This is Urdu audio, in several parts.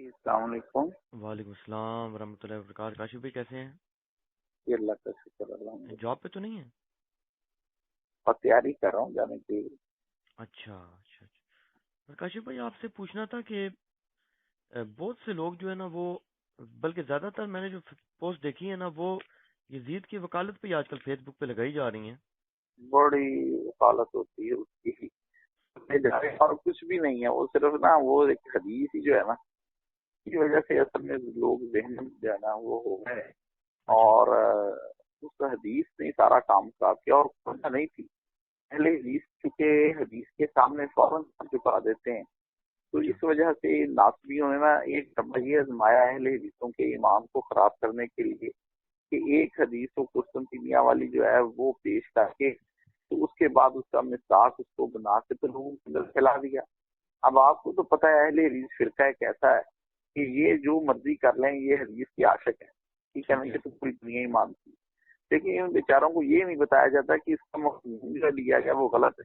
السلام علیکم. وعلیکم السلام ورحمۃ اللہ وبرکاتہ. کاشف بھائی کیسے ہیں؟ جی اللہ کا شکر الحمد للہ. جاب پہ تو نہیں ہیں؟ اور تیاری کر رہا ہوں جانے کی. اچھا اچھا اچھا. کاشف بھائی آپ سے پوچھنا تھا کہ بہت سے لوگ جو ہے نا وہ، بلکہ زیادہ تر میں نے جو پوسٹ دیکھی ہے نا وہ یزید کی وکالت پہ آج کل فیس بک پہ لگائی جا رہی ہیں. بڑی وکالت ہوتی ہے اس کی اور کچھ بھی نہیں ہے. وہ صرف نا وہ ایک حدیث ہی جو ہے نا کی وجہ سے اصل میں لوگ ذہن جو ہے نا وہ ہو گئے اچھا اور اس حدیث نے سارا کام خراب کیا. اور وجہ نہیں تھی پہلے حدیث، چونکہ حدیث کے سامنے فوراً چکا دیتے ہیں تو اچھا اس وجہ سے ناصبیوں نے نا ایک یہ آزمایا اہل حدیثوں کے ایمان کو خراب کرنے کے لیے کہ ایک حدیث و قسطنطنیہ والی جو ہے وہ پیش کر کے تو اس کے بعد اس کا مصداق اس کو بنا کے تو لوگوں کے اندر پھیلا دیا. اب آپ کو تو پتہ ہے اہل حدیث فرقہ کیسا ہے کہ یہ جو مرضی کر لیں یہ حدیث کی عاشق ہے. ٹھیک ہے نا، یہ تو پوری دنیا ہی مانتی ہے. لیکن ان بیچاروں کو یہ نہیں بتایا جاتا کہ اس کا مفہوم جو لیا گیا وہ غلط ہے.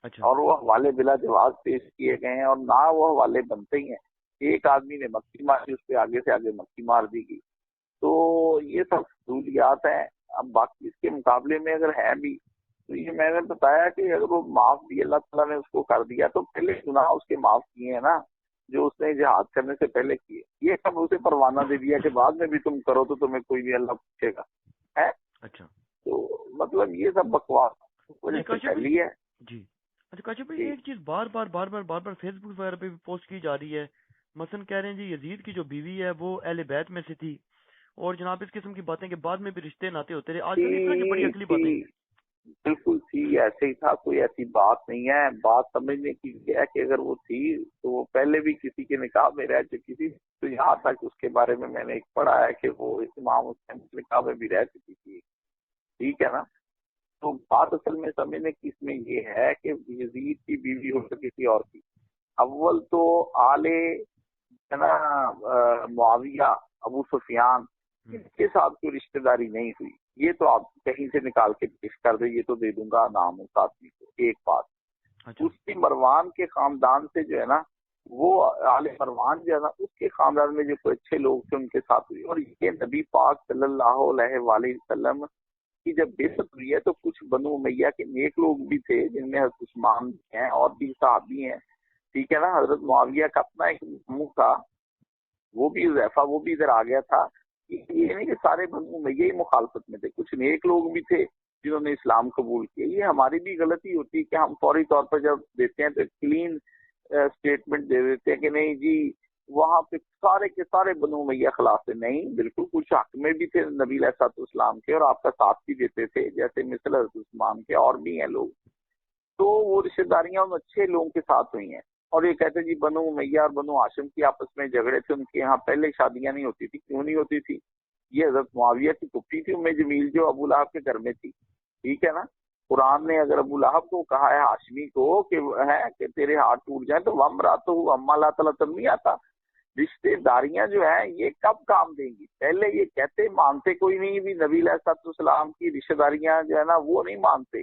اچھا اور وہ حوالے بلا جواز پیش کیے گئے ہیں اور نہ وہ حوالے بنتے ہی ہیں. ایک آدمی نے مکھی ماری، اس پہ آگے سے آگے مکھی مار دی گئی. تو یہ سب فضولیات ہیں. اب باقی اس کے مقابلے میں اگر ہے بھی تو یہ میں نے بتایا کہ اگر وہ معاف بھی اللہ تعالیٰ نے اس کو کر دیا تو پہلے گناہ اس کے معاف کیے ہیں نا جو اس نے جہاد کرنے سے پہلے کیے. یہ سب اسے پروانہ دے دیا کہ بعد میں بھی تم کرو تو تمہیں کوئی بھی اللہ پوچھے گا ہے. اچھا. تو مطلب یہ سب بکواس وجہ نہیں سے کاشف بھائی. پھیلی ہے. جی اچھا کاشف بھائی، جی ایک چیز بار بار فیس بک وغیرہ پہ بھی پوسٹ کی جا رہی ہے. مثلا کہہ رہے ہیں جی یزید کی جو بیوی ہے وہ اہل بیت میں سے تھی، اور جناب اس قسم کی باتیں کہ بعد میں بھی رشتے ناتے ہوتے رہے. آج کل اس طرح کی بڑی عقلی باتیں. بالکل تھی، ایسے ہی تھا. کوئی ایسی بات نہیں ہے. بات سمجھنے کی ہے کہ اگر وہ تھی تو وہ پہلے بھی کسی کے نکاح میں رہ چکی تھی. تو یہاں تک اس کے بارے میں نے ایک پڑھا ہے کہ وہ امام حسین کے نکاح میں بھی رہ چکی تھی. ٹھیک ہے نا. تو بات اصل میں سمجھنے کی اس میں یہ ہے کہ یزید کی بیوی ہو سکی تھی اور کی. اول تو معاویہ، ابو سفیان، ان کے ساتھ کوئی رشتہ داری نہیں ہوئی. یہ تو آپ کہیں سے نکال کے پیش کر دیں، یہ تو دے دوں گا نام اس آدمی کو. ایک بات. اچھا اس کی مروان کے خاندان سے جو ہے نا وہ آل مروان جو ہے نا اس کے خاندان میں جو کوئی اچھے لوگ تھے ان کے ساتھ ہوئی. اور یہ نبی پاک صلی اللہ علیہ وآلہ وسلم کی جب بےعزت ہوئی ہے تو کچھ بنو امیہ کے نیک لوگ بھی تھے جن میں حضرت عثمان ہیں اور بھی صحابی ہیں. ٹھیک ہے نا. حضرت معاویہ کا اپنا ایک منہ تھا، وہ بھی حذیفہ وہ بھی ادھر آ گیا تھا. یہ نہیں کہ سارے بنو امیہ ہی مخالفت میں تھے، کچھ نیک لوگ بھی تھے جنہوں نے اسلام قبول کیا. یہ ہماری بھی غلطی ہوتی ہے کہ ہم فوری طور پر جب دیتے ہیں تو کلین اسٹیٹمنٹ دے دیتے ہیں کہ نہیں جی وہاں پہ سارے کے سارے بنو امیہ خلاف تھے. نہیں، بالکل کچھ حق میں بھی تھے نبی علیہ الصلوۃ والسلام کے اور آپ کا ساتھ بھی دیتے تھے، جیسے مثل حضرت عثمان کے اور بھی ہیں لوگ. تو وہ رشتہ داریاں ان اچھے لوگوں کے ساتھ ہوئی ہیں. اور یہ کہتے جی بنو امیہ اور بنو ہاشم کی آپس میں جھگڑے تھے، ان کے یہاں پہلے شادیاں نہیں ہوتی تھی. کیوں نہیں ہوتی تھی؟ یہ حضرت معاویہ کی پھپھی تھی ام جمیل جو ابو لہب کے گھر میں تھی. ٹھیک ہے نا. قرآن نے اگر ابو لہب کو کہا ہے ہاشمی کو کہ تیرے ہاتھ ٹوٹ جائیں تو وم رات اما اللہ تعالیٰ تب نہیں آتا. رشتے داریاں جو ہیں یہ کب کام دیں گی؟ پہلے یہ کہتے مانتے کوئی نہیں بھی نبی علیہ الصلوۃ والسلام کی رشتے داریاں جو ہے نا وہ نہیں مانتے.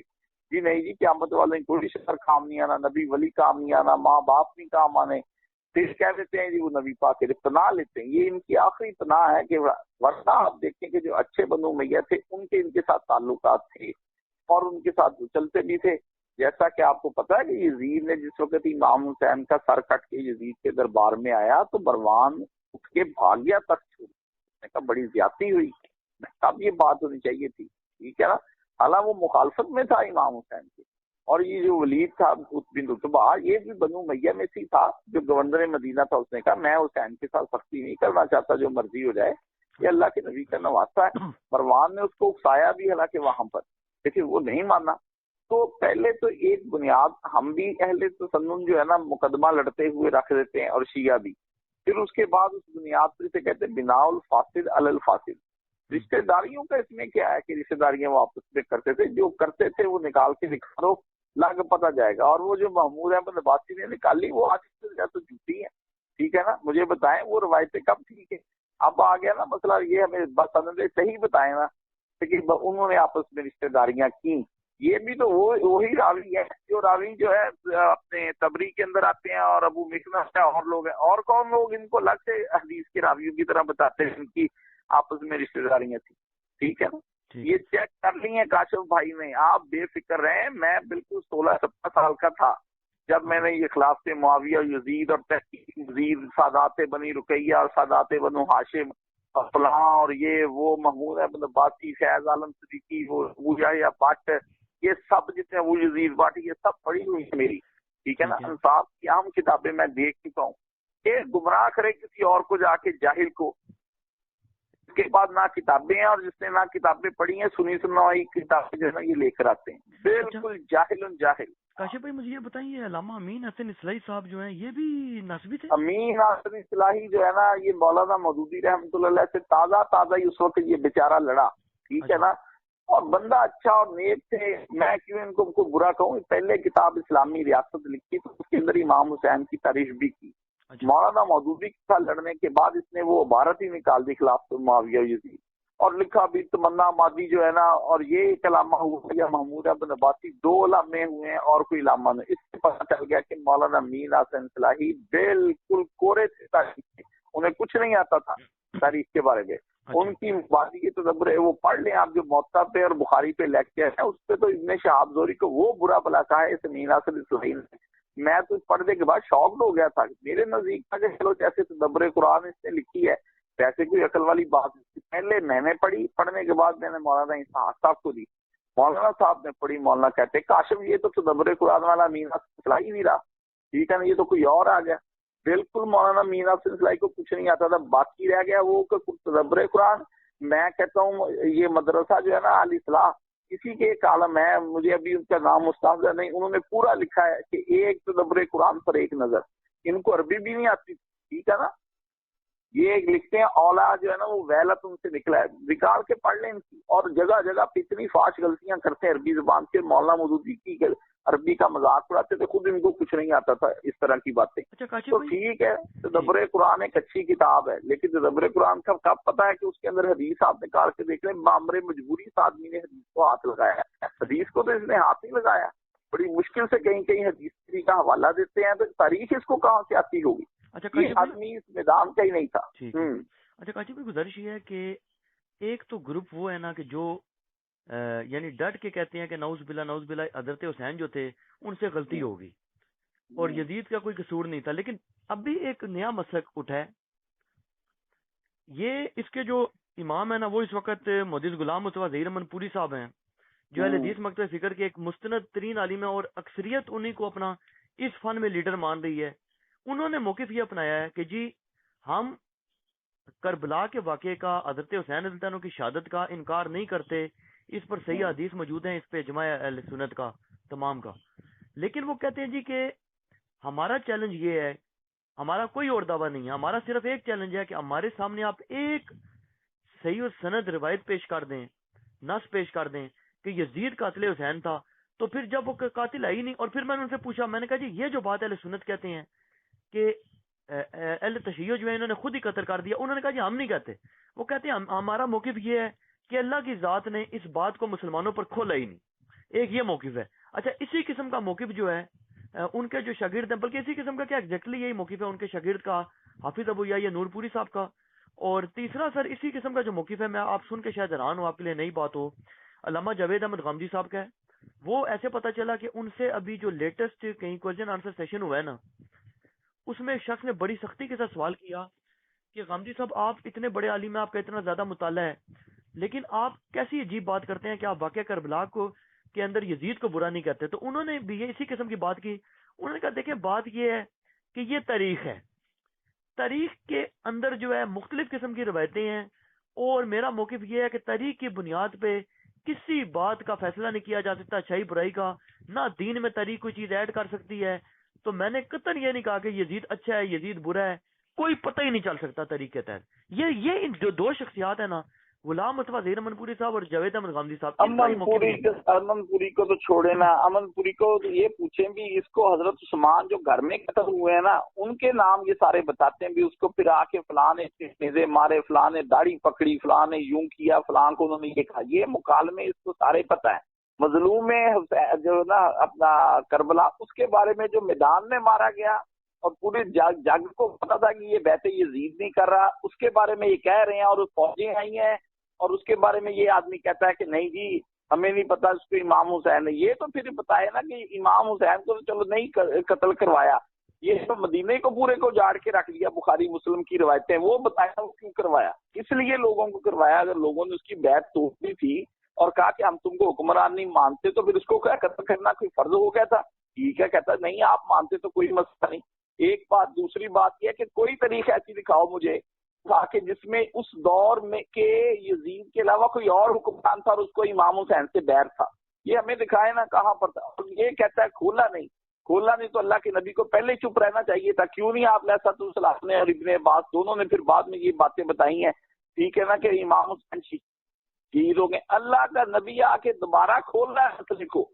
جی نہیں جی قیامت والے کوئی رشتے دار کام نہیں آنا، نبی ولی کام نہیں آنا، ماں باپ نہیں کام آنے. پھر کہہ دیتے ہیں جی وہ نبی پاک کے پناہ لیتے ہیں. یہ ان کی آخری پناہ ہے کہ ورنہ آپ دیکھیں کہ جو اچھے بنو امیہ تھے ان کے ساتھ تعلقات تھے اور ان کے ساتھ چلتے بھی تھے. جیسا کہ آپ کو پتا ہے کہ یزید نے جس وقت امام حسین کا سر کٹ کے یزید کے دربار میں آیا تو مروان اٹھ کے بھاگ گیا تخت چھوڑ کا. بڑی زیادتی ہوئی. تب یہ بات ہونی چاہیے تھی. ٹھیک ہے نا. حالانکہ وہ مخالفت میں تھا امام حسین کے. اور یہ جو ولید تھا بن عتبہ یہ بھی بنو امیہ میں سے تھا جو گورنر مدینہ تھا. اس نے کہا میں حسین کے ساتھ سختی نہیں کرنا چاہتا، جو مرضی ہو جائے، یہ اللہ کے نبی کا نواسہ ہے. مروان نے اس کو اکسایا بھی حالانکہ وہاں پر، لیکن وہ نہیں مانا. تو پہلے تو ایک بنیاد ہم بھی اہل تسنن جو ہے نا مقدمہ لڑتے ہوئے رکھ دیتے ہیں اور شیعہ بھی. پھر اس کے بعد اس بنیاد پر سے کہتے ہیں بناء الفاسد علی الفاسد. رشتہ داریوں کا اس میں کیا ہے کہ رشتہ داریاں وہ آپس میں کرتے تھے، جو کرتے تھے وہ نکال کے دکھا دو لگ پتہ جائے گا. اور وہ جو محمود احمد عباسی نے نکالی وہ آج سے تو جھوٹی ہیں. ٹھیک ہے نا. مجھے بتائیں وہ روایتیں کب ٹھیک ہے؟ اب آ گیا نا مسئلہ یہ ہمیں بس صحیح بتائیں نا کہ انہوں نے آپس میں رشتہ داریاں کی یہ بھی تو وہی راوی ہے جو راوی جو ہے اپنے تبری کے اندر آتے ہیں اور ابو مخنف ہے اور لوگ ہیں، اور کون لوگ ان کو الگ سے حدیث کے راویوں کی طرح بتاتے ہیں ان کی آپس میں رشتے داریاں تھیں. ٹھیک ہے نا، یہ چیک کر لی ہیں کاشف بھائی نے، آپ بے فکر رہیں. میں بالکل 16-17 سال کا تھا جب میں نے یہ خلافت معاویہ یزید اور تحقیق مزید سادات بنی رقیہ اور سادات بنو ہاشم اور فلاں اور یہ وہ محمود احمد عباسی، فیض عالم صدیقی، وہ یا بٹ، یہ سب جتنے وہ یزید بٹ، یہ سب پڑھی ہوئی ہے میری. ٹھیک ہے نا، انصاف کی اہم کتابیں میں دیکھ چکا ہوں. کہ گمراہ کرے کسی اور کو جا کے جاہل کو، اس کے بعد نہ کتابیں ہیں، اور جس نے نہ کتابیں پڑھی ہیں سنی سنائی کتابیں جو ہے نا یہ لے کر آتے ہیں، بالکل جاہل جاہل. کاشف بھائی مجھے یہ بتائیے، علامہ امین حسن اصلاحی صاحب جو ہیں یہ بھی نسبی تھے؟ امین حسن اصلاحی جو ہے نا یہ مولانا مودودی رحمۃ اللہ علیہ سے تازہ ہی اس وقت یہ بیچارہ لڑا. ٹھیک ہے نا، اور بندہ اچھا اور نیک تھے. میں کیوں ان کو برا کہوں. پہلے کتاب اسلامی ریاست لکھی تو اس کے اندر امام حسین کی تعریف بھی کی. مولانا مودودی کے ساتھ لڑنے کے بعد اس نے وہ عبارت ہی نکال دی خلافت معاویہ یزید، اور لکھا بھی تمنا مادی جو ہے نا، اور یہ ایک علامہ ہوا یا محمود احمد عباسی، 2 علامے ہوئے ہیں اور کوئی علامہ نہیں. اس سے پتہ چل گیا کہ مولانا امین حسن اصلاحی بالکل کورے تھے تاریخ میں، انہیں کچھ نہیں آتا تھا تاریخ کے بارے میں. ان کی باتیں یہ تدبر ہے، وہ پڑھ لیں آپ جو موطا پہ اور بخاری پہ لیکچر ہے، اس پہ تو ابن شہاب زہری کو وہ برا بلا کہا ہے اس امین حسن اصلاحی نے. میں تو پڑھنے کے بعد شوق ہو گیا تھا. میرے نزدیک تھا کہ چلو جیسے تدبر قرآن اس نے لکھی ہے ویسے کوئی عقل والی بات نہیں. پہلے میں نے پڑھی، پڑھنے کے بعد میں نے مولانا اسحاق صاحب کو دی. مولانا صاحب نے پڑھی، مولانا کہتے کاشف یہ تو تدبر قرآن والا امین حسن اصلاحی نہیں رہا. ٹھیک ہے نا، یہ تو کوئی اور آ گیا. بالکل مولانا امین حسن اصلاحی کو کچھ نہیں آتا تھا. باقی رہ گیا وہ تدبر قرآن. میں کہتا ہوں یہ مدرسہ جو ہے نا علی اصلاح، کسی کے ایک عالم ہے، مجھے ابھی ان کا نام مستحضر نہیں، انہوں نے پورا لکھا ہے کہ ایک تدبر قرآن پر ایک نظر. ان کو عربی بھی نہیں آتی. ٹھیک ہے نا، یہ ایک لکھتے ہیں اولا جو ہے نا وہ ویلت ان سے نکلا ہے، نکال کے پڑھ لیں ان کی. اور جگہ جگہ پہ اتنی فاش غلطیاں کرتے ہیں عربی زبان سے. مولانا مودودی کی عربی کا مذاق اڑاتے تھے، خود ان کو کچھ نہیں آتا تھا اس طرح کی باتیں. تو ٹھیک ہے تدبر قرآن ایک اچھی کتاب ہے، لیکن تدبر قرآن کا کب پتا ہے کہ اس کے اندر حدیث آپ نکال کے دیکھ لیں. معمر مجبوری اس آدمی نے حدیث کو ہاتھ لگایا ہے. حدیث کو تو اس نے ہاتھ نہیں لگایا، بڑی مشکل سے کہیں حدیث کا حوالہ دیتے ہیں. تو تاریخ اس کو کہاں سے آتی ہوگی؟ یہ آدمی اس میدان کا ہی نہیں تھا. اچھا کاشف بھائی گزارش یہ ہے کہ ایک تو گروپ وہ ہے نا کہ جو یعنی ڈٹ کے کہتے ہیں کہ نعوذ باللہ حضرت حسین جو تھے ان سے غلطی ہوگی اور یزید کا کوئی قصور نہیں تھا. لیکن اب بھی ایک نیا مسلک اٹھا ہے. یہ اس کے جو امام ہے نا وہ اس وقت معزز غلام مصطفیٰ ظہیر امن پوری صاحب ہیں، جو اہل حدیث مکتب فکر کے ایک مستند ترین عالم ہے اور اکثریت انہی کو اپنا اس فن میں لیڈر مان رہی ہے. انہوں نے موقف یہ اپنایا ہے کہ جی ہم کربلا کے واقعے کا، حضرت حسین رضی اللہ عنہ کی شہادت کا انکار نہیں کرتے، اس پر صحیح حدیث موجود ہیں، اس پہ اجماع اہل سنت کا تمام کا. لیکن وہ کہتے ہیں جی کہ ہمارا چیلنج یہ ہے، ہمارا کوئی اور دعویٰ نہیں ہے، ہمارا صرف ایک چیلنج ہے کہ ہمارے سامنے آپ ایک صحیح و سند روایت پیش کر دیں، نص پیش کر دیں کہ یزید قاتل حسین تھا. تو پھر جب وہ قاتل آئی نہیں، اور پھر میں نے ان سے پوچھا، میں نے کہا جی یہ جو بات اہل سنت کہتے ہیں کہ اہل تشیع جو ہے انہوں نے خود ہی قتل کر دیا، انہوں نے کہا جی ہم نہیں کہتے. وہ کہتے ہیں ہمارا موقف یہ ہے کہ اللہ کی ذات نے اس بات کو مسلمانوں پر کھولا ہی نہیں. ایک یہ موقف ہے. اچھا اسی قسم کا موقف جو ہے ان کے جو شاگرد ہیں، بلکہ اسی قسم کا کیا ایگزیکٹلی یہی موقف ہے ان کے شاگرد کا، حافظ ابو یا نور پوری صاحب کا. اور تیسرا سر اسی قسم کا جو موقف ہے، میں آپ سن کے شاید حیران ہوں، آپ کے لیے نئی بات ہو، علامہ جاوید احمد غامدی صاحب کا ہے. وہ ایسے پتہ چلا کہ ان سے ابھی جو لیٹسٹ کہیں کوشچن آنسر سیشن ہوا ہے نا، اس میں ایک شخص نے بڑی سختی کے ساتھ سوال کیا کہ غامدی صاحب آپ اتنے بڑے عالم ہیں، آپ کا اتنا زیادہ مطالعہ ہے، لیکن آپ کیسی عجیب بات کرتے ہیں کہ آپ واقعہ کربلا کو کے اندر یزید کو برا نہیں کرتے. تو انہوں نے بھی یہ اسی قسم کی بات کی. انہوں نے کہا دیکھیں بات یہ ہے کہ یہ تاریخ ہے، تاریخ کے اندر جو ہے مختلف قسم کی روایتیں ہیں، اور میرا موقف یہ ہے کہ تاریخ کی بنیاد پہ کسی بات کا فیصلہ نہیں کیا جا سکتا اچھائی برائی کا، نہ دین میں تاریخ کوئی چیز ایڈ کر سکتی ہے. تو میں نے قطعاً یہ نہیں کہا کہ یزید اچھا ہے یزید برا ہے، کوئی پتہ ہی نہیں چل سکتا تاریخ کے تحت. یہ جو 2 شخصیات ہیں نا، غلام مصطفیٰ ظہیر امن پوری صاحب اور جاوید احمد غامدی صاحب، امن پوری کو تو چھوڑے نا، امن پوری کو یہ پوچھیں بھی، اس کو حضرت عثمان جو گھر میں قتل ہوئے ہیں نا ان کے نام یہ سارے بتاتے ہیں بھی. اس کو پھر آ کے فلاں نے نیزے مارے، فلاں نے داڑھی پکڑی، فلاں نے یوں کیا، فلاں کو انہوں نے یہ کہا. یہ مکالمے اس کو سارے پتہ ہیں. مظلوم جو نا اپنا کربلا، اس کے بارے میں جو میدان میں مارا گیا اور پورے جگ کو پتا تھا کہ یہ بیعت یزید نہیں کر رہا، اس کے بارے میں یہ کہہ رہے ہیں، اور فوجیں آئی ہیں اور اس کے بارے میں یہ آدمی کہتا ہے کہ نہیں جی ہمیں نہیں پتا اس کو امام حسین ہے۔ یہ تو پھر بتایا نا کہ امام حسین کو تو چلو نہیں قتل کروایا، یہ تو مدینے کو پورے کو جاڑ کے رکھ دیا، بخاری مسلم کی روایتیں، وہ بتایا وہ کیوں کروایا، اس لیے لوگوں کو کروایا۔ اگر لوگوں نے اس کی بیعت توڑنی تھی اور کہا کہ ہم تم کو حکمران نہیں مانتے تو پھر اس کو کیا قتل کرنا کوئی فرض ہو گیا تھا؟ ٹھیک ہے، کہتا نہیں آپ مانتے تو کوئی مسئلہ نہیں۔ ایک بات، دوسری بات یہ ہے کہ کوئی طریقہ ایسی دکھاؤ مجھے کہ جس میں اس دور میں کے یزید کے علاوہ کوئی اور حکمران تھا اور اس کو امام حسین سے بیر تھا، یہ ہمیں دکھائے نا کہاں پر تھا۔ اور یہ کہتا ہے کھولا نہیں تو اللہ کے نبی کو پہلے چپ رہنا چاہیے تھا، کیوں نہیں آپ علیہ السلام نے اور ابن عباس دونوں نے پھر بعد میں یہ باتیں بتائی ہیں، ٹھیک ہے نا، کہ امام حسین شہید ہو گئے۔ اللہ کا نبی آ کے دوبارہ کھول رہا ہے مسئلے کو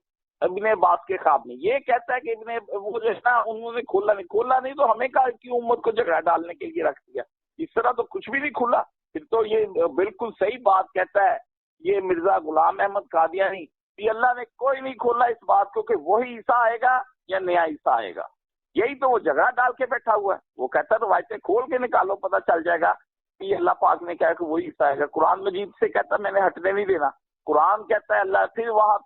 ابن عباس کے خواب میں، یہ کہتا ہے کہ وہ جو ہے نا انہوں نے کھولا نہیں تو ہمیں کہا کیوں امت کو جھگڑا ڈالنے کے لیے رکھ دیا، اس طرح تو کچھ بھی نہیں کھلا۔ پھر تو یہ بالکل صحیح بات کہتا ہے یہ مرزا غلام احمد قادیانی کہ اللہ نے کوئی نہیں کھولا اس بات کو کہ وہی عیسیٰ آئے گا یا نیا عیسیٰ آئے گا، یہی تو وہ جھگڑا ڈال کے بیٹھا ہوا ہے۔ وہ کہتا ہے روایتیں کھول کے نکالو، پتہ چل جائے گا کہ یہ اللہ پاک نے کہا کہ وہی عیسیٰ آئے گا۔ قرآن مجید سے کہتا ہے میں نے ہٹنے نہیں دینا، قرآن کہتا ہے اللہ، پھر وہاں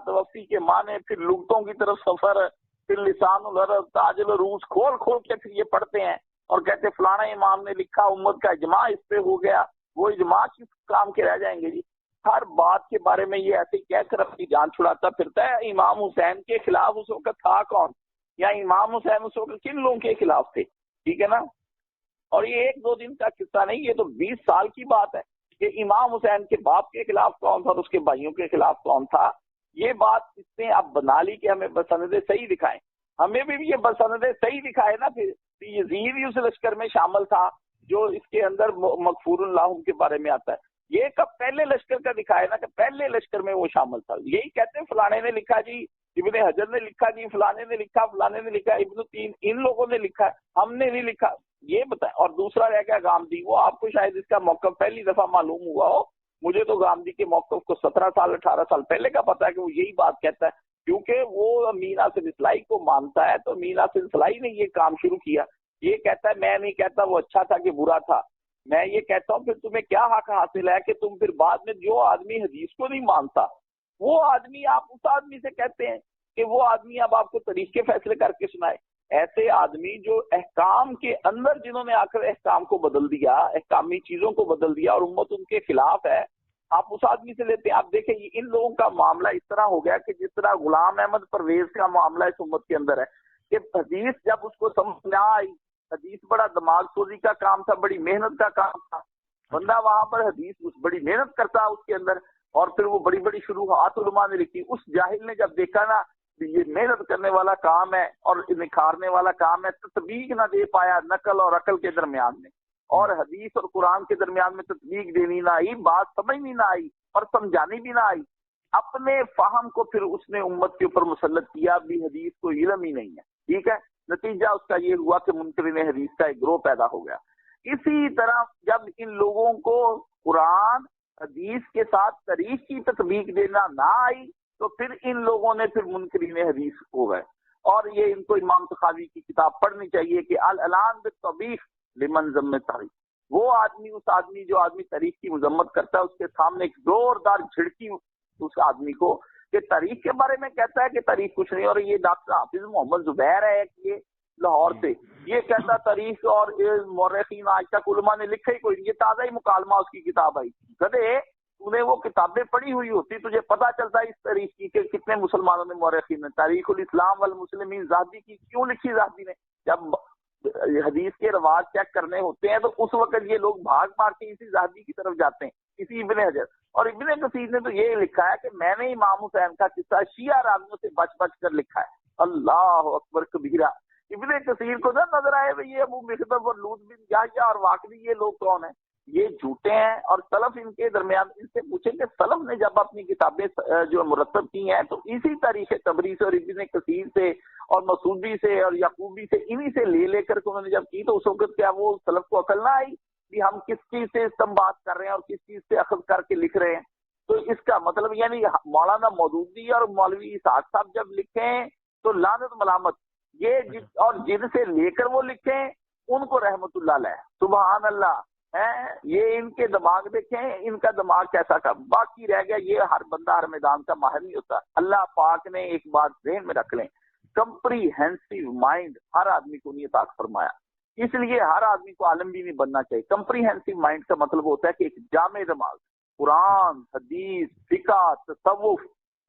توفی کے معنی، پھر لغتوں کی طرف سفر، پھر لسان العرب، تاج العروج کھول کھول کے پھر یہ پڑھتے ہیں اور کہتے ہیں فلانا امام نے لکھا، امت کا اجماع اس پہ ہو گیا، وہ اجماع کس کام کے رہ جائیں گے جی؟ ہر بات کے بارے میں یہ ایسے کہہ کر اپنی جان چھڑاتا پھرتا ہے۔ امام حسین کے خلاف اس وقت تھا کون، یا امام حسین اس وقت کن لوگوں کے خلاف تھے؟ ٹھیک ہے نا، اور یہ ایک دو دن کا قصہ نہیں، یہ تو 20 سال کی بات ہے کہ امام حسین کے باپ کے خلاف کون تھا اور اس کے بھائیوں کے خلاف کون تھا۔ یہ بات اس نے اب بنا لی کہ ہمیں بسند صحیح دکھائیں، ہمیں بھی یہ بسند صحیح دکھائے نا۔ پھر یزید ہی اس لشکر میں شامل تھا جو اس کے اندر مغفور اللہ کے بارے میں آتا ہے، یہ کب پہلے لشکر کا دکھائے نا کہ پہلے لشکر میں وہ شامل تھا۔ یہی کہتے ہیں فلانے نے لکھا جی، ابن حجر نے لکھا جی، فلانے نے لکھا، فلانے نے لکھا، ابن تین، ان لوگوں نے لکھا، ہم نے نہیں لکھا، یہ بتائیں۔ اور دوسرا رہ گیا گامدی، وہ آپ کو شاید اس کا موقف پہلی دفعہ معلوم ہوا ہو، مجھے تو گامدی کے موقف کو 17 سال 18 سال پہلے کا پتا ہے کہ وہ یہی بات کہتا ہے، کیونکہ وہ میر ناصر اصلاحی کو مانتا ہے، تو میر ناصر اصلاحی نے یہ کام شروع کیا۔ یہ کہتا ہے میں نہیں کہتا وہ اچھا تھا کہ برا تھا، میں یہ کہتا ہوں پھر تمہیں کیا حق حاصل ہے کہ تم پھر بعد میں جو آدمی حدیث کو نہیں مانتا وہ آدمی، آپ اس آدمی سے کہتے ہیں کہ وہ آدمی اب آپ کو تاریخ کے فیصلے کر کے سنائے۔ ایسے آدمی جو احکام کے اندر جنہوں نے آ کر احکام کو بدل دیا، احکامی چیزوں کو بدل دیا اور امت ان کے خلاف ہے، آپ اس آدمی سے لیتے ہیں۔ آپ دیکھیں ان لوگوں کا معاملہ اس طرح ہو گیا کہ جس طرح غلام احمد پرویز کا معاملہ اس امت کے اندر ہے کہ حدیث جب اس کو سمجھ نہ آئی، حدیث بڑا دماغ سوزی کا کام تھا، بڑی محنت کا کام تھا، بندہ وہاں پر حدیث بڑی محنت کرتا اس کے اندر، اور پھر وہ بڑی بڑی شروحات علماء نے لکھی۔ اس جاہل نے جب دیکھا نا یہ محنت کرنے والا کام ہے اور نکھارنے والا کام ہے، تطبیق نہ دے پایا نقل اور عقل کے درمیان میں، اور حدیث اور قرآن کے درمیان میں تطبیق دینی نہ آئی، بات سمجھنی نہ آئی اور سمجھانی بھی نہ آئی، اپنے فہم کو پھر اس نے امت کے اوپر مسلط کیا، بھی حدیث کو علم ہی نہیں ہے، ٹھیک ہے۔ نتیجہ اس کا یہ ہوا کہ منکرین حدیث کا ایک گروہ پیدا ہو گیا۔ اسی طرح جب ان لوگوں کو قرآن حدیث کے ساتھ تاریخ کی تطبیق دینا نہ آئی تو پھر ان لوگوں نے پھر منکرین حدیث ہو گئے، اور یہ ان کو امام طحاوی کی کتاب پڑھنی چاہیے کہ الاعلان بالطبیخ لمن ذم تاریخ، وہ آدمی، اس آدمی جو آدمی تاریخ کی مذمت کرتا ہے اس کے سامنے ایک زوردار جھڑکی اس آدمی کو کہ تاریخ کے بارے میں کہتا ہے کہ تاریخ کچھ نہیں۔ اور یہ ڈاکٹر حافظ محمد زبیر ہے کہ یہ لاہور سے یہ کہتا تاریخ اور مورخین آج تک علماء نے لکھا ہی کوئی نہیں، یہ تازہ ہی مکالمہ اس کی کتاب آئی تھی۔ گدھے تو نے وہ کتابیں پڑھی ہوئی ہوتی تجھے پتا چلتا اس تاریخ کی کہ کتنے مسلمانوں نے مورخین نے تاریخ الاسلام والمسلمین زاہدی کی کیوں لکھی۔ زاہدی نے جب حدیث کے رواج چیک کرنے ہوتے ہیں تو اس وقت یہ لوگ بھاگ مار کے اسی زاہدی کی طرف جاتے ہیں، اسی ابن حجر۔ اور ابن کثیر نے تو یہ لکھا ہے کہ میں نے امام حسین کا قصہ شیعہ راویوں سے بچ بچ کر لکھا ہے۔ اللہ اکبر کبیرہ۔ ابن کثیر کو نہ نظر آئے بھئی یہ ابو مخدم اور لوط بن یحییٰ اور واقعی یہ لوگ کون ہیں، یہ جھوٹے ہیں۔ اور سلف ان کے درمیان ان سے پوچھیں کہ سلف نے جب اپنی کتابیں جو مرتب کی ہیں تو اسی تاریخ طبری سے اور ابن کثیر سے اور مسعودی سے اور یعقوبی سے انہی سے لے کر کے انہوں نے جب کی تو اس وقت کیا وہ سلف کو عقل نہ آئی کہ ہم کس چیز سے استنباط کر رہے ہیں اور کس چیز سے اخذ کر کے لکھ رہے ہیں؟ تو اس کا مطلب یعنی مولانا مودودی اور مولوی اسحاق صاحب جب لکھیں تو لعنت ملامت یہ اور جن سے لے کر وہ لکھیں ان کو رحمت اللہ علیہ، سبحان اللہ یہ ان کے دماغ دیکھیں، ان کا دماغ کیسا کا باقی رہ گیا۔ یہ ہر بندہ ہر میدان کا ماہر نہیں ہوتا۔ اللہ پاک نے ایک بات ذہن میں رکھ لیں، کمپریہنسو مائنڈ ہر آدمی کو نہیں عطا فرمایا، اس لیے ہر آدمی کو عالم بھی نہیں بننا چاہیے۔ کمپریہنسو مائنڈ کا مطلب ہوتا ہے کہ ایک جامع دماغ، قرآن، حدیث، فقہ، تصوف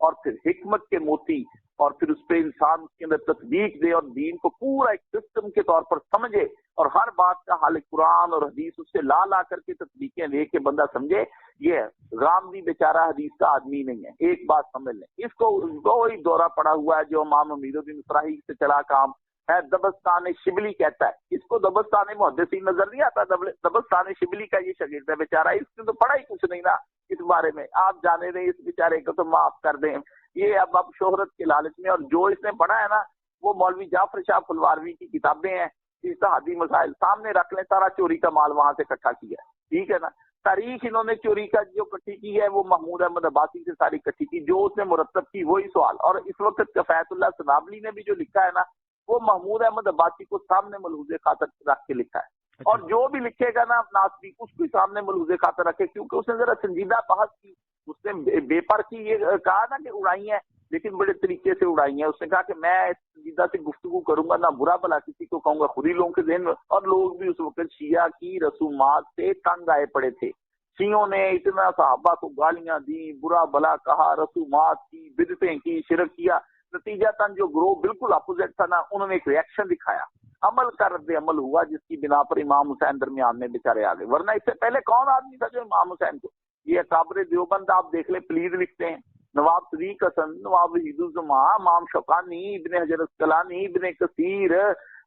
اور پھر حکمت کے موتی، اور پھر اس پہ انسان اس کے اندر تطبیق دے اور دین کو پورا ایک سسٹم کے طور پر سمجھے، اور ہر بات کا حل قرآن اور حدیث اس سے لا کر کے تطبیقیں لے کے بندہ سمجھے۔ یہ غامدی بیچارہ حدیث کا آدمی نہیں ہے، ایک بات سمجھ لیں، اس کو وہی دورہ پڑا ہوا ہے جو امام امیر الدین اسرائیل سے چلا کام ہے، دبستان شبلی کہتا ہے اس کو، دبستان محدثین نظر نہیں آتا، دبستان شبلی کا یہ شاگرد ہے بیچارہ، اس نے تو پڑھا ہی کچھ نہیں نا اس بارے میں، آپ جانے دیں اس بیچارے کو تو معاف کر دیں، یہ اب شہرت کے لالچ میں، اور جو اس نے پڑھا ہے نا وہ مولوی جعفر شاہ پھلواروی کی کتابیں ہیں، اجتہادی مسائل سامنے رکھ لیں، سارا چوری کا مال وہاں سے اکٹھا کیا ہے، ٹھیک ہے نا۔ تاریخ انہوں نے چوری کا جو اکٹھی کی ہے وہ محمود احمد عباسی سے ساری اکٹھی کی، جو اس نے مرتب کی وہی سوال، اور اس وقت کفایت اللہ سنابلی نے بھی جو لکھا ہے نا وہ محمود احمد عباسی کو سامنے ملحوظ خاطر رکھ کے لکھا ہے، اور جو بھی لکھے گا نا ناصری اس کو سامنے ملحوظ خاطر رکھے، کیونکہ اس نے ذرا سنجیدہ بحث کی، اس نے بے پر کی یہ کہا نا کہ اڑائی ہیں لیکن بڑے طریقے سے اڑائی ہیں، اس نے کہا کہ میں سنجیدہ سے گفتگو کروں گا، نہ برا بلا کسی کو کہوں گا، خود ہی لوگوں کے ذہن میں، اور لوگ بھی اس وقت شیعہ کی رسومات سے تنگ آئے پڑے تھے، شیعوں نے اتنا صحابہ کو گالیاں دی، برا بلا کہا، رسومات کی، بدعتیں کی، شرک کیا، نتیجہ تن جو گروہ بالکل اپوزٹ تھا نا انہوں نے ایک ریئیکشن دکھایا، عمل کا رد عمل ہوا، جس کی بنا پر امام حسین درمیان میں بیچارے آ گئے، ورنہ اس سے پہلے کون آدمی تھا جو امام حسین کو، یہ اکابر دیوبند آپ دیکھ لیں پلید لکھتے ہیں، نواب صدیق حسن، نواب وحید الزماں، امام شوکانی، ابن حجر اسقلانی، ابن کثیر،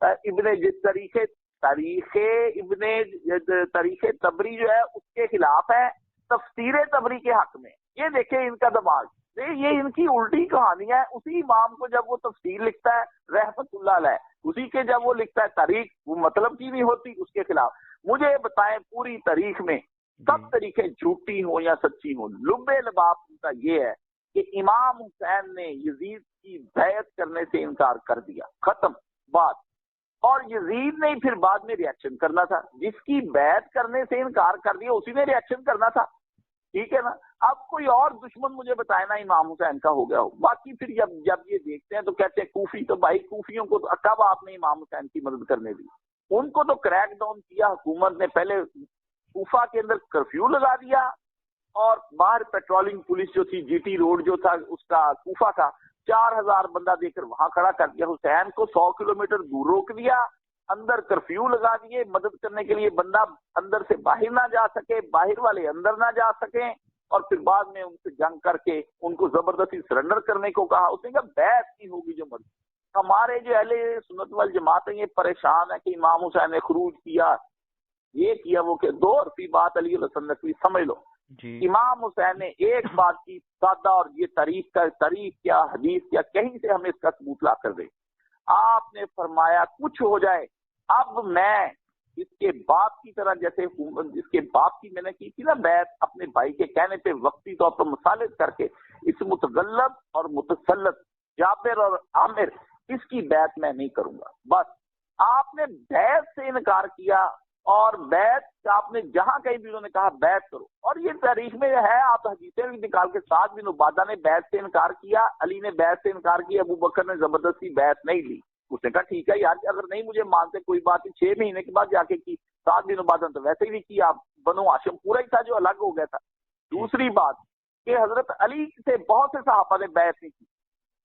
ابن جس تاریخ تبری جو ہے اس کے خلاف ہے، تفسیر تبری کے حق میں، یہ دیکھیں ان کا دماغ، یہ ان کی الٹی کہانی ہے، اسی امام کو جب وہ تفسیر لکھتا ہے رحمت اللہ علیہ، اسی کے جب وہ لکھتا ہے تاریخ، وہ مطلب کی نہیں ہوتی اس کے خلاف۔ مجھے بتائیں پوری تاریخ میں سب طریقے جھوٹی ہوں یا سچی ہوں، لب لباب ان کا یہ ہے کہ امام حسین نے یزید کی بیعت کرنے سے انکار کر دیا، ختم بات، اور یزید نے پھر بعد میں ریاکشن کرنا تھا، جس کی بیعت کرنے سے انکار کر دیا اسی نے ریاکشن کرنا تھا، ٹھیک ہے نا۔ اب کوئی اور دشمن مجھے بتائے نا امام حسین کا ہو گیا ہو، باقی پھر جب یہ دیکھتے ہیں تو کہتے ہیں کوفی، تو بھائی کوفیوں کو تو کب آپ نے امام حسین کی مدد کرنے دی، ان کو تو کریک ڈاؤن کیا حکومت نے، پہلے کوفہ کے اندر کرفیو لگا دیا، اور باہر پیٹرولنگ پولیس جو تھی، جی ٹی روڈ جو تھا اس کا کوفہ کا، 4000 بندہ دے کر وہاں کھڑا کر دیا، حسین کو 100 کلومیٹر دور روک دیا، اندر کرفیو لگا دیے مدد کرنے کے لیے، بندہ اندر سے باہر نہ جا سکے، باہر والے اندر نہ جا سکیں، اور پھر بعد میں ان سے جنگ کر کے ان کو زبردستی سرنڈر کرنے کو کہا، اس نے کہا بیعت نہیں ہوگی جو مرضی۔ ہمارے جو اہل سنت والجماعت ہیں یہ پریشان ہے کہ امام حسین نے خروج کیا، یہ کیا وہ کہ، دو عرفی بات علی الحسن نقوی سمجھ لو جی۔ امام حسین نے ایک بات کی سادہ، اور یہ تاریخ کیا حدیث کیا کہیں سے ہمیں اس کا ثبوت لا کر دے، آپ نے فرمایا کچھ ہو جائے، اب میں اس کے باپ کی طرح، جیسے اس کے باپ کی میں نے کی تھی نا بیعت اپنے بھائی کے کہنے پہ وقتی طور پر مصالحت کر کے، اس متغلب اور متسلط جابر اور عامر اس کی بیعت میں نہیں کروں گا، بس آپ نے بیعت سے انکار کیا، اور بیعت آپ نے جہاں کہیں بھی انہوں نے کہا بیعت کرو، اور یہ تاریخ میں ہے، آپ حدیثیں بھی نکال کے، سعد بن عبادہ نے بیعت سے انکار کیا، علی نے بیعت سے انکار کیا، ابو بکر نے زبردستی بیعت نہیں لی، اس نے کہا ٹھیک ہے یار اگر نہیں مجھے مانتے کوئی بات نہیں، 6 مہینے کے بعد جا کے کی، سعد بن عبادہ نے تو ویسے ہی نہیں کیا، بنو ہاشم پورا ہی تھا جو الگ ہو گیا تھا۔ دوسری بات کہ حضرت علی سے بہت سے صحابہ نے بیعت نہیں کی،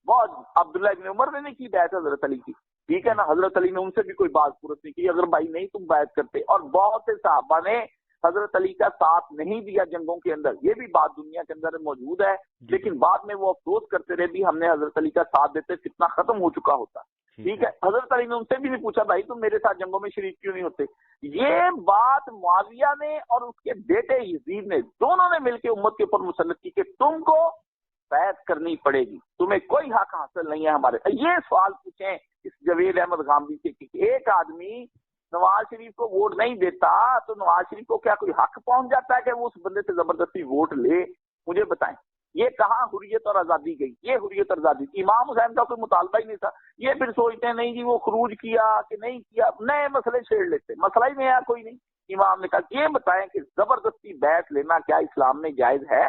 بہت، عبداللہ ابن عمر نے نہیں کی بیعت حضرت علی کی، ٹھیک ہے نا، حضرت علی نے ان سے بھی کوئی بات پورت نہیں کی، اگر بھائی نہیں تم بیعت کرتے، اور بہت سے صحابہ نے حضرت علی کا ساتھ نہیں دیا جنگوں کے اندر، یہ بھی بات دنیا کے اندر موجود ہے، لیکن بعد میں وہ افسوس کرتے رہے بھی ہم نے حضرت علی کا ساتھ دیتے فتنہ ختم ہو چکا ہوتا، ٹھیک ہے۔ حضرت علی نے ان سے بھی نہیں پوچھا بھائی تم میرے ساتھ جنگوں میں شریک کیوں نہیں ہوتے، یہ بات معاویہ نے اور اس کے بیٹے یزید نے دونوں نے مل کے امت کے اوپر مسلط کی کہ تم کو بیعت کرنی پڑے گی، تمہیں کوئی حق حاصل نہیں ہے ہمارے۔ یہ سوال پوچھیں اس جوید احمد غامدی سے کہ ایک آدمی نواز شریف کو ووٹ نہیں دیتا تو نواز شریف کو کیا کوئی حق پہنچ جاتا ہے کہ وہ اس بندے سے زبردستی ووٹ لے؟ مجھے بتائیں یہ کہاں حریت اور آزادی گئی؟ یہ حریت اور آزادی، امام حسین کا کوئی مطالبہ ہی نہیں تھا. یہ پھر سوچتے ہیں نہیں جی وہ خروج کیا کہ نہیں کیا، نئے مسئلے چھیڑ لیتے، مسئلہ ہی نیا کوئی نہیں. امام نے کہا یہ بتائیں کہ زبردستی بیعت لینا کیا اسلام میں جائز ہے؟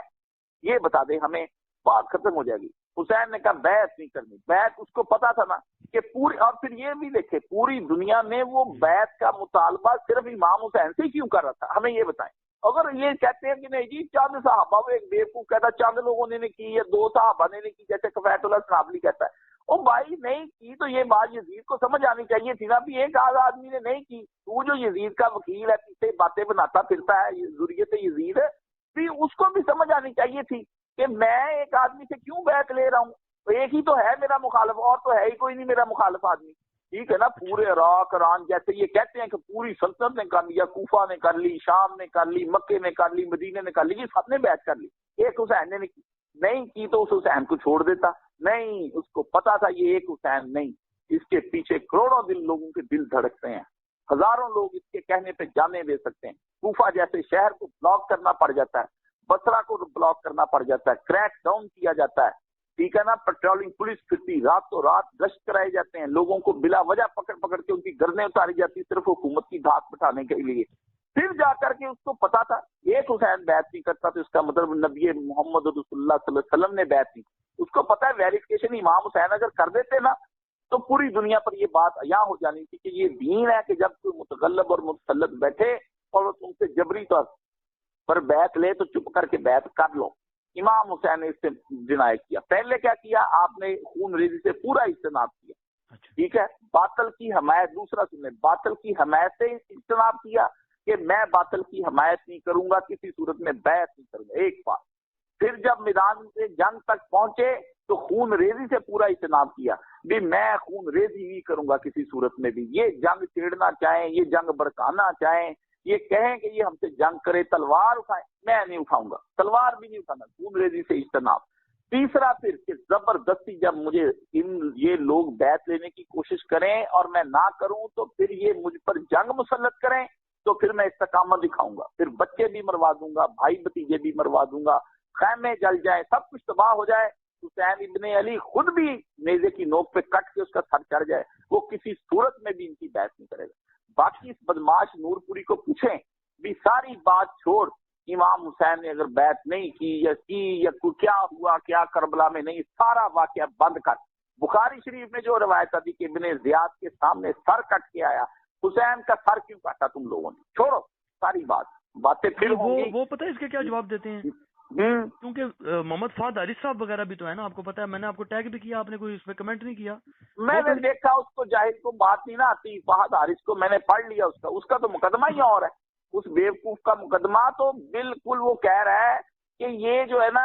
یہ بتا دیں ہمیں، بات ختم ہو جائے گی. حسین نے کہا بیعت نہیں کرنی. بیعت اس کو پتا تھا نا کہ پوری، اور پھر یہ بھی دیکھے پوری دنیا میں وہ بیعت کا مطالبہ صرف امام حسین سے کیوں کر رہا تھا؟ ہمیں یہ بتائیں. اگر یہ کہتے ہیں کہ نہیں جی چند صحابہ، وہ ایک بیوقوف کہتا ہے چند لوگوں نے کی یا 2 صحابہ نے کی، جیسے کفایت اللہ سنابلی کہتا ہے. او بھائی نہیں کی تو یہ بات یزید کو سمجھ آنی چاہیے تھی نا، بھی ایک آدمی نے نہیں کی، تو جو یزید کا وکیل ہے پیچھے باتیں بناتا پھرتا ہے ذریت یزید ہے، بھی اس کو بھی سمجھ آنی چاہیے تھی کہ میں ایک آدمی سے کیوں بیعت لے رہا ہوں. ایک ہی تو ہے میرا مخالف، اور تو ہے ہی کوئی نہیں میرا مخالف آدمی. ٹھیک ہے نا، پورے عراق ایران جیسے یہ کہتے ہیں کہ پوری سلطنت نے کر لیا، کوفہ نے کر لی، شام نے کر لی، مکے نے کر لی، مدینے نے کر لی، یہ سب نے بیعت کر لی. ایک حسین نے نہیں کی تو اس حسین کو چھوڑ دیتا. نہیں، اس کو پتا تھا یہ ایک حسین نہیں، اس کے پیچھے کروڑوں لوگوں کے دل دھڑکتے ہیں، ہزاروں لوگ اس کے کہنے پہ جانے دے سکتے ہیں. کوفہ جیسے شہر کو بلاک کرنا پڑ جاتا ہے، بصرہ کو بلاک کرنا پڑ جاتا ہے، کریک ڈاؤن کیا جاتا ہے. ٹھیک ہے نا، پیٹرولنگ پولیس پھرتی، راتوں رات گشت کرائے جاتے ہیں، لوگوں کو بلا وجہ پکڑ پکڑ کے ان کی گردنیں اتاری جاتی صرف حکومت کی دھاک بٹھانے کے لیے. پھر جا کر کے اس کو پتا تھا ایک حسین بیعت نہیں کرتا تو اس کا مطلب نبی محمد رسول اللہ صلی اللہ علیہ وسلم نے بیعت نہیں. اس کو پتا ہے ویریفیکیشن امام حسین اگر کر دیتے نا تو پوری دنیا پر یہ بات عیاں ہو جانی تھی کہ یہ دین ہے کہ جب کوئی متغلب اور متسلط بیٹھے اور وہ تم سے جبری طور پر بیعت لے تو چپ کر کے بیعت کر لو. امام حسین نے اس سے ڈینائی کیا. پہلے کیا کیا آپ نے؟ خون ریزی سے پورا اجتناب کیا. ٹھیک ہے، باطل کی حمایت، دوسرا سنیں، باطل کی حمایت سے اجتناب کیا کہ میں باطل کی حمایت نہیں کروں گا، کسی صورت میں بیعت نہیں کروں گا. ایک بات. پھر جب میدان سے جنگ تک پہنچے تو خون ریزی سے پورا اجتناب کیا بھی میں خون ریزی نہیں کروں گا کسی صورت میں بھی. یہ جنگ چھیڑنا چاہیں، یہ جنگ بڑکانا چاہیں، یہ کہیں کہ یہ ہم سے جنگ کرے، تلوار اٹھائیں، میں نہیں اٹھاؤں گا، تلوار بھی نہیں اٹھانا. خون ریزی سے اجتناب. تیسرا پھر کہ زبردستی جب مجھے یہ لوگ بیعت لینے کی کوشش کریں اور میں نہ کروں تو پھر یہ مجھ پر جنگ مسلط کریں تو پھر میں استقامت دکھاؤں گا، پھر بچے بھی مروا دوں گا، بھائی بھتیجے بھی مروا دوں گا، خیمے جل جائیں، سب کچھ تباہ ہو جائے. حسین ابن علی خود بھی نیزے کی نوک پہ کٹ کے اس کا سر چڑھ جائے، وہ کسی صورت میں بھی ان کی بیعت نہیں کرے گا. باقی اس بدماش نور پوری کو پوچھیں بھی ساری بات چھوڑ، امام حسین نے اگر بیعت نہیں کی یا کیا ہوا، کیا کربلا میں نہیں، سارا واقعہ بند کر. بخاری شریف میں جو روایت آتی کہ ابن زیاد کے سامنے سر کٹ کے آیا، حسین کا سر کیوں کاٹا تم لوگوں نے؟ چھوڑو ساری باتیں پھر ہوں گی. وہ پتہ ہے اس کے کیا جواب دیتے ہیں؟ کیونکہ محمد فہد حارث صاحب وغیرہ بھی تو ہے نا، آپ کو پتا ہے، میں نے آپ کو ٹیگ بھی کیا، آپ نے کوئی اس پہ کمنٹ نہیں کیا. میں نے دیکھا اس کو، جاہد کو بات نہیں نہ آتی. فہد حارث کو میں نے پڑھ لیا، اس کا تو مقدمہ ہی اور ہے. اس بیوقوف کا مقدمہ تو بالکل وہ کہہ رہا ہے کہ یہ جو ہے نا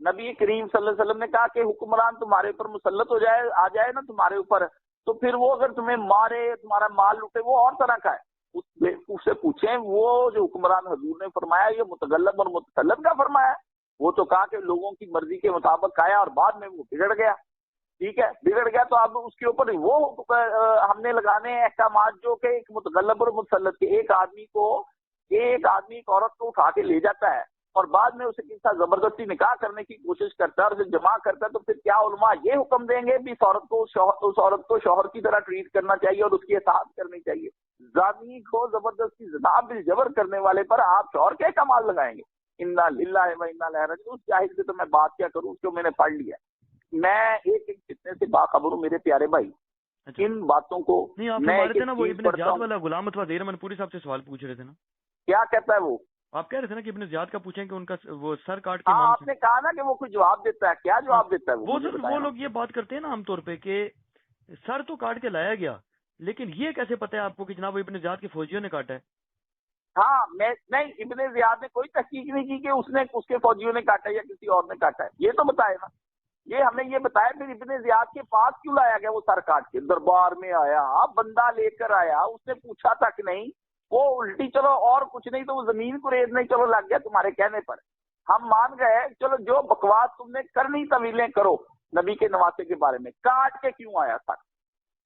نبی کریم صلی اللہ علیہ وسلم نے کہا کہ حکمران تمہارے اوپر مسلط ہو جائے، آ جائے نا تمہارے اوپر، تو پھر وہ اگر تمہیں مارے، تمہارا مال لوٹے، وہ اور طرح کا ہے. اس بیوقوف سے پوچھیں وہ جو حکمران حضور نے فرمایا یہ متغلب اور متسلط کا فرمایا. وہ تو کہا کہ لوگوں کی مرضی کے مطابق آیا اور بعد میں وہ بگڑ گیا. ٹھیک ہے، بگڑ گیا تو اب اس کے اوپر وہ ہم نے لگانے ہیں احکامات جو کہ ایک متغلب اور متسلط کے ایک آدمی ایک عورت کو اٹھا کے لے جاتا ہے اور بعد میں اسے کسی ساتھ زبردستی نکاح کرنے کی کوشش کرتا ہے اور اسے جمع کرتا ہے، تو پھر کیا علماء یہ حکم دیں گے بھی اس عورت کو شوہر کی طرح ٹریٹ کرنا چاہیے اور اس کی اطاعت کرنی چاہیے؟ زانی کو زبردستی زنا بالجبر کرنے والے پر آپ شوہر کے کمال لگائیں گے؟ انا للہ و انا الیہ راجعون. اس جاہل سے تو میں بات کیا کروں، اس کو میں نے پڑھ لیا. میں ایک فتنے سے باخبر ہوں میرے پیارے بھائی. ان باتوں کو نہیں آپ ہمارے تھے نا، وہ ابن زیاد والا غلام اتوا دیر من پوری صاحب سے سوال پوچھ رہے تھے نا. کیا کہتا ہے وہ؟ آپ کہہ رہے تھے نا کہ ابن زیاد کا پوچھیں کہ ان کا وہ سر کاٹ کے آپ نے کہا نا کہ وہ کوئی جواب دیتا ہے. کیا جواب دیتا ہے وہ لوگ یہ بات کرتے ہیں نا عام طور پہ کہ سر تو کاٹ کے لایا گیا، لیکن یہ کیسے پتا ہے آپ کو کہ جناب وہ ابن زیاد کے فوجیوں نے کاٹا ہے؟ ہاں نہیں، ابن زیاد نے کوئی تحقیق نہیں کی کہ اس کے فوجیوں نے کاٹا یا کسی اور نے کاٹا ہے. یہ تو بتائے نا، یہ ہمیں یہ بتایا. پھر ابن زیاد کے پاس کیوں لایا گیا وہ سر کاٹ کے؟ دربار میں آیا، بندہ لے کر آیا، اس نے پوچھا تک نہیں، وہ الٹی چلو اور کچھ نہیں تو وہ زمین کو ریزنے چلو لگ گیا تمہارے کہنے پر. ہم مان گئے، چلو جو بکواس تم نے کرنی طویلیں کرو نبی کے نواسے کے بارے میں. کاٹ کے کیوں آیا سر؟